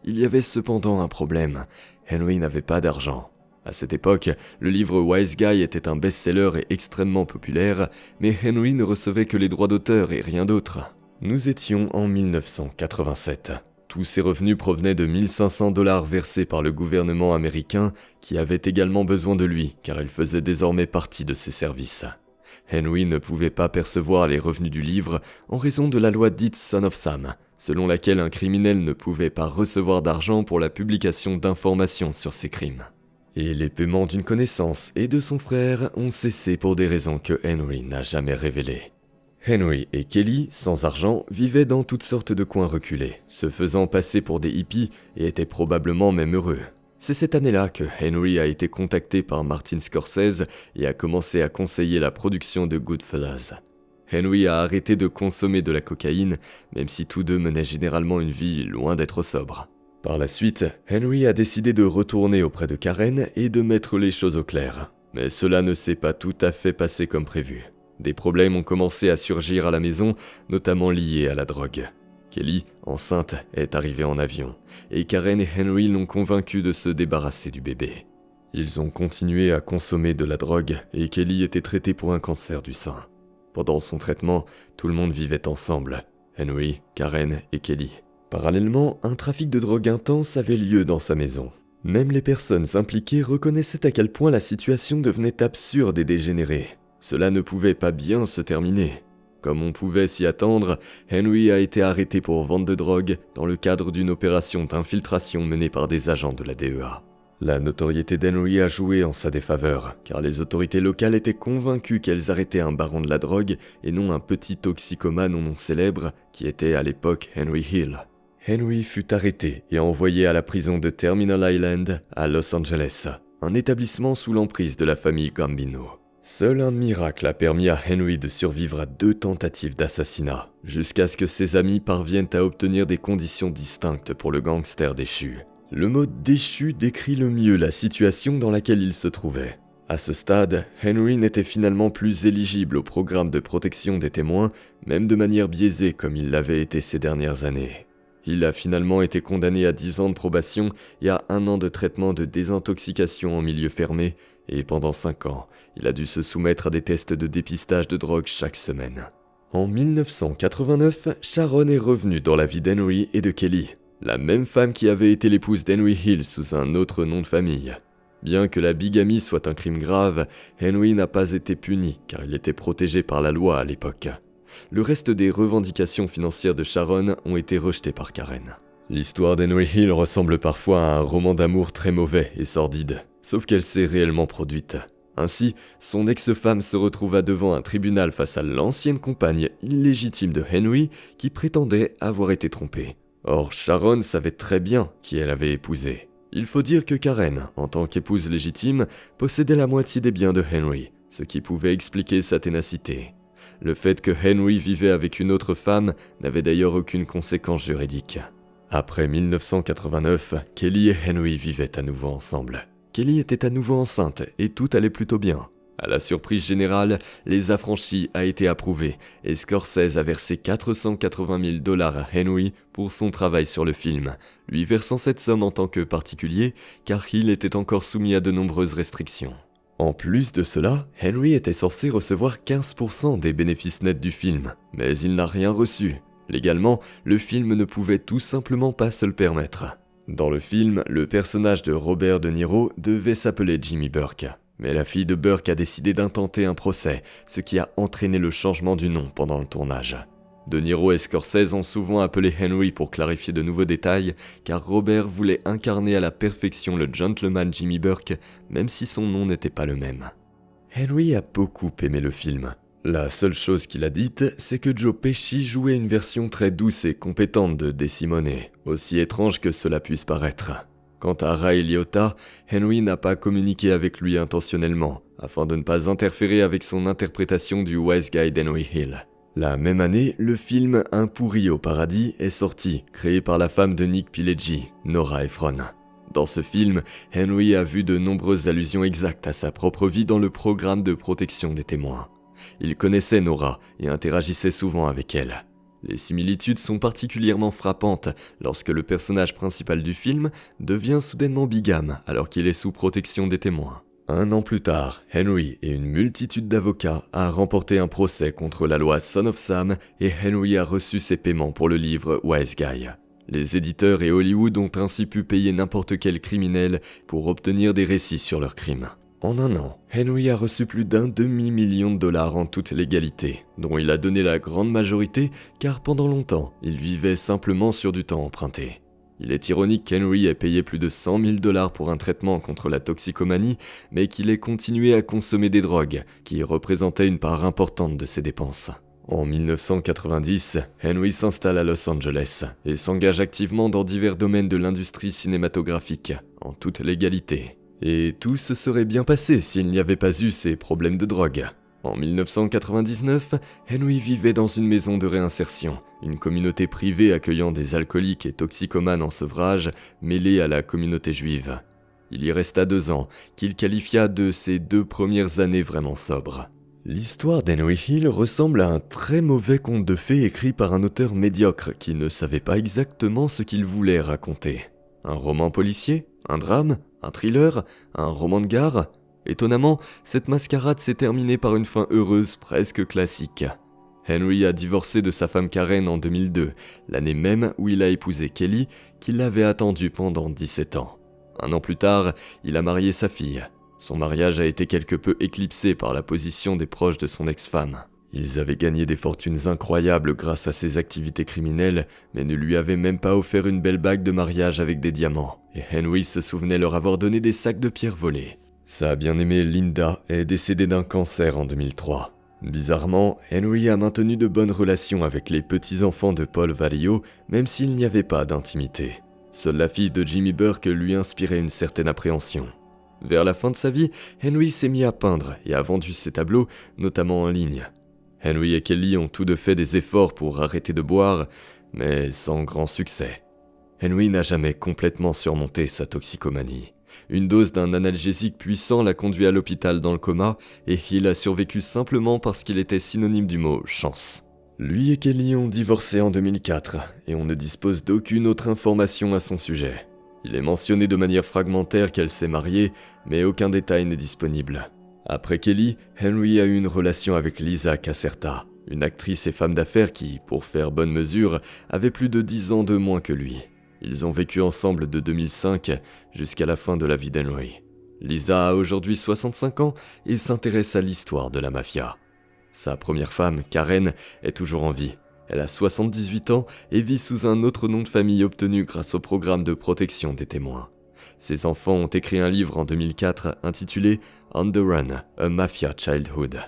Il y avait cependant un problème. Henry n'avait pas d'argent. À cette époque, le livre Wise Guy était un best-seller et extrêmement populaire, mais Henry ne recevait que les droits d'auteur et rien d'autre. Nous étions en 1987. Tous ces revenus provenaient de 1500 $ versés par le gouvernement américain qui avait également besoin de lui car il faisait désormais partie de ses services. Henry ne pouvait pas percevoir les revenus du livre en raison de la loi dite Son of Sam, selon laquelle un criminel ne pouvait pas recevoir d'argent pour la publication d'informations sur ses crimes. Et les paiements d'une connaissance et de son frère ont cessé pour des raisons que Henry n'a jamais révélées. Henry et Kelly, sans argent, vivaient dans toutes sortes de coins reculés, se faisant passer pour des hippies et étaient probablement même heureux. C'est cette année-là que Henry a été contacté par Martin Scorsese et a commencé à conseiller la production de Goodfellas. Henry a arrêté de consommer de la cocaïne, même si tous deux menaient généralement une vie loin d'être sobre. Par la suite, Henry a décidé de retourner auprès de Karen et de mettre les choses au clair. Mais cela ne s'est pas tout à fait passé comme prévu. Des problèmes ont commencé à surgir à la maison, notamment liés à la drogue. Kelly, enceinte, est arrivée en avion, et Karen et Henry l'ont convaincue de se débarrasser du bébé. Ils ont continué à consommer de la drogue, et Kelly était traitée pour un cancer du sein. Pendant son traitement, tout le monde vivait ensemble, Henry, Karen et Kelly. Parallèlement, un trafic de drogue intense avait lieu dans sa maison. Même les personnes impliquées reconnaissaient à quel point la situation devenait absurde et dégénérée. Cela ne pouvait pas bien se terminer. Comme on pouvait s'y attendre, Henry a été arrêté pour vente de drogue dans le cadre d'une opération d'infiltration menée par des agents de la DEA. La notoriété d'Henry a joué en sa défaveur, car les autorités locales étaient convaincues qu'elles arrêtaient un baron de la drogue et non un petit toxicomane au nom célèbre qui était à l'époque Henry Hill. Henry fut arrêté et envoyé à la prison de Terminal Island à Los Angeles, un établissement sous l'emprise de la famille Gambino. Seul un miracle a permis à Henry de survivre à 2 tentatives d'assassinat, jusqu'à ce que ses amis parviennent à obtenir des conditions distinctes pour le gangster déchu. Le mot « déchu » décrit le mieux la situation dans laquelle il se trouvait. À ce stade, Henry n'était finalement plus éligible au programme de protection des témoins, même de manière biaisée comme il l'avait été ces dernières années. Il a finalement été condamné à 10 ans de probation et à 1 an de traitement de désintoxication en milieu fermé, et pendant 5 ans, il a dû se soumettre à des tests de dépistage de drogue chaque semaine. En 1989, Sharon est revenue dans la vie d'Henry et de Kelly, la même femme qui avait été l'épouse d'Henry Hill sous un autre nom de famille. Bien que la bigamie soit un crime grave, Henry n'a pas été puni car il était protégé par la loi à l'époque. Le reste des revendications financières de Sharon ont été rejetées par Karen. L'histoire d'Henry Hill ressemble parfois à un roman d'amour très mauvais et sordide, sauf qu'elle s'est réellement produite. Ainsi, son ex-femme se retrouva devant un tribunal face à l'ancienne compagne illégitime de Henry qui prétendait avoir été trompée. Or, Sharon savait très bien qui elle avait épousé. Il faut dire que Karen, en tant qu'épouse légitime, possédait la moitié des biens de Henry, ce qui pouvait expliquer sa ténacité. Le fait que Henry vivait avec une autre femme n'avait d'ailleurs aucune conséquence juridique. Après 1989, Kelly et Henry vivaient à nouveau ensemble. Kelly était à nouveau enceinte et tout allait plutôt bien. À la surprise générale, Les Affranchis a été approuvé et Scorsese a versé 480 000 $ à Henry pour son travail sur le film, lui versant cette somme en tant que particulier car Hill était encore soumis à de nombreuses restrictions. En plus de cela, Henry était censé recevoir 15% des bénéfices nets du film, mais il n'a rien reçu. Légalement, le film ne pouvait tout simplement pas se le permettre. Dans le film, le personnage de Robert De Niro devait s'appeler Jimmy Burke. Mais la fille de Burke a décidé d'intenter un procès, ce qui a entraîné le changement du nom pendant le tournage. De Niro et Scorsese ont souvent appelé Henry pour clarifier de nouveaux détails, car Robert voulait incarner à la perfection le gentleman Jimmy Burke, même si son nom n'était pas le même. Henry a beaucoup aimé le film. La seule chose qu'il a dite, c'est que Joe Pesci jouait une version très douce et compétente de De Simone, aussi étrange que cela puisse paraître. Quant à Ray Liotta, Henry n'a pas communiqué avec lui intentionnellement, afin de ne pas interférer avec son interprétation du wise guy d'Henry Hill. La même année, le film Un pourri au paradis est sorti, créé par la femme de Nick Pileggi, Nora Ephron. Dans ce film, Henry a vu de nombreuses allusions exactes à sa propre vie dans le programme de protection des témoins. Il connaissait Nora et interagissait souvent avec elle. Les similitudes sont particulièrement frappantes lorsque le personnage principal du film devient soudainement bigame alors qu'il est sous protection des témoins. 1 an plus tard, Henry et une multitude d'avocats a remporté un procès contre la loi Son of Sam et Henry a reçu ses paiements pour le livre Wise Guy. Les éditeurs et Hollywood ont ainsi pu payer n'importe quel criminel pour obtenir des récits sur leurs crimes. En un an, Henry a reçu plus d'un demi-million de dollars en toute légalité, dont il a donné la grande majorité car pendant longtemps, il vivait simplement sur du temps emprunté. Il est ironique qu'Henry ait payé plus de 100 000 dollars pour un traitement contre la toxicomanie, mais qu'il ait continué à consommer des drogues, qui représentaient une part importante de ses dépenses. En 1990, Henry s'installe à Los Angeles et s'engage activement dans divers domaines de l'industrie cinématographique, en toute légalité. Et tout se serait bien passé s'il n'y avait pas eu ces problèmes de drogue. En 1999, Henry vivait dans une maison de réinsertion, une communauté privée accueillant des alcooliques et toxicomanes en sevrage mêlés à la communauté juive. Il y resta 2 ans, qu'il qualifia de ses 2 premières années vraiment sobres. L'histoire d'Henry Hill ressemble à un très mauvais conte de fées écrit par un auteur médiocre qui ne savait pas exactement ce qu'il voulait raconter. Un roman policier? Un drame? Un thriller? Un roman de gare? Étonnamment, cette mascarade s'est terminée par une fin heureuse presque classique. Henry a divorcé de sa femme Karen en 2002, l'année même où il a épousé Kelly, qu'il avait attendue pendant 17 ans. Un an plus tard, il a marié sa fille. Son mariage a été quelque peu éclipsé par la position des proches de son ex-femme. Ils avaient gagné des fortunes incroyables grâce à ses activités criminelles, mais ne lui avaient même pas offert une belle bague de mariage avec des diamants, et Henry se souvenait leur avoir donné des sacs de pierre volés. Sa bien-aimée Linda est décédée d'un cancer en 2003. Bizarrement, Henry a maintenu de bonnes relations avec les petits-enfants de Paul Vario, même s'il n'y avait pas d'intimité. Seule la fille de Jimmy Burke lui inspirait une certaine appréhension. Vers la fin de sa vie, Henry s'est mis à peindre et a vendu ses tableaux, notamment en ligne. Henry et Kelly ont tous deux fait des efforts pour arrêter de boire, mais sans grand succès. Henry n'a jamais complètement surmonté sa toxicomanie. Une dose d'un analgésique puissant l'a conduit à l'hôpital dans le coma, et il a survécu simplement parce qu'il était synonyme du mot « chance ». Lui et Kelly ont divorcé en 2004, et on ne dispose d'aucune autre information à son sujet. Il est mentionné de manière fragmentaire qu'elle s'est mariée, mais aucun détail n'est disponible. Après Kelly, Henry a eu une relation avec Lisa Caserta, une actrice et femme d'affaires qui, pour faire bonne mesure, avait plus de 10 ans de moins que lui. Ils ont vécu ensemble de 2005 jusqu'à la fin de la vie d'Henry. Lisa a aujourd'hui 65 ans et s'intéresse à l'histoire de la mafia. Sa première femme, Karen, est toujours en vie. Elle a 78 ans et vit sous un autre nom de famille obtenu grâce au programme de protection des témoins. Ses enfants ont écrit un livre en 2004 intitulé « On the Run, a Mafia Childhood ».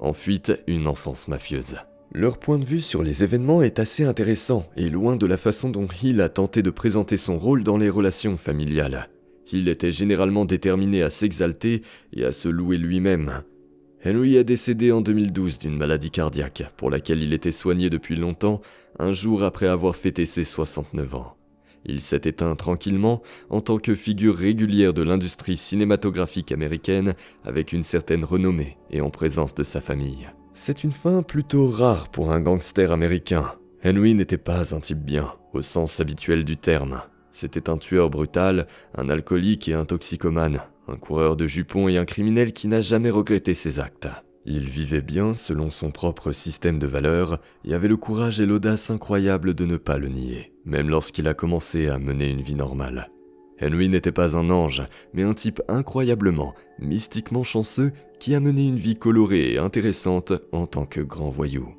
En fuite, une enfance mafieuse. Leur point de vue sur les événements est assez intéressant et loin de la façon dont Hill a tenté de présenter son rôle dans les relations familiales. Hill était généralement déterminé à s'exalter et à se louer lui-même. Henry est décédé en 2012 d'une maladie cardiaque pour laquelle il était soigné depuis longtemps, un jour après avoir fêté ses 69 ans. Il s'est éteint tranquillement en tant que figure régulière de l'industrie cinématographique américaine avec une certaine renommée et en présence de sa famille. C'est une fin plutôt rare pour un gangster américain. Henry n'était pas un type bien, au sens habituel du terme. C'était un tueur brutal, un alcoolique et un toxicomane, un coureur de jupons et un criminel qui n'a jamais regretté ses actes. Il vivait bien selon son propre système de valeurs et avait le courage et l'audace incroyable de ne pas le nier, même lorsqu'il a commencé à mener une vie normale. Henry n'était pas un ange, mais un type incroyablement, mystiquement chanceux qui a mené une vie colorée et intéressante en tant que grand voyou.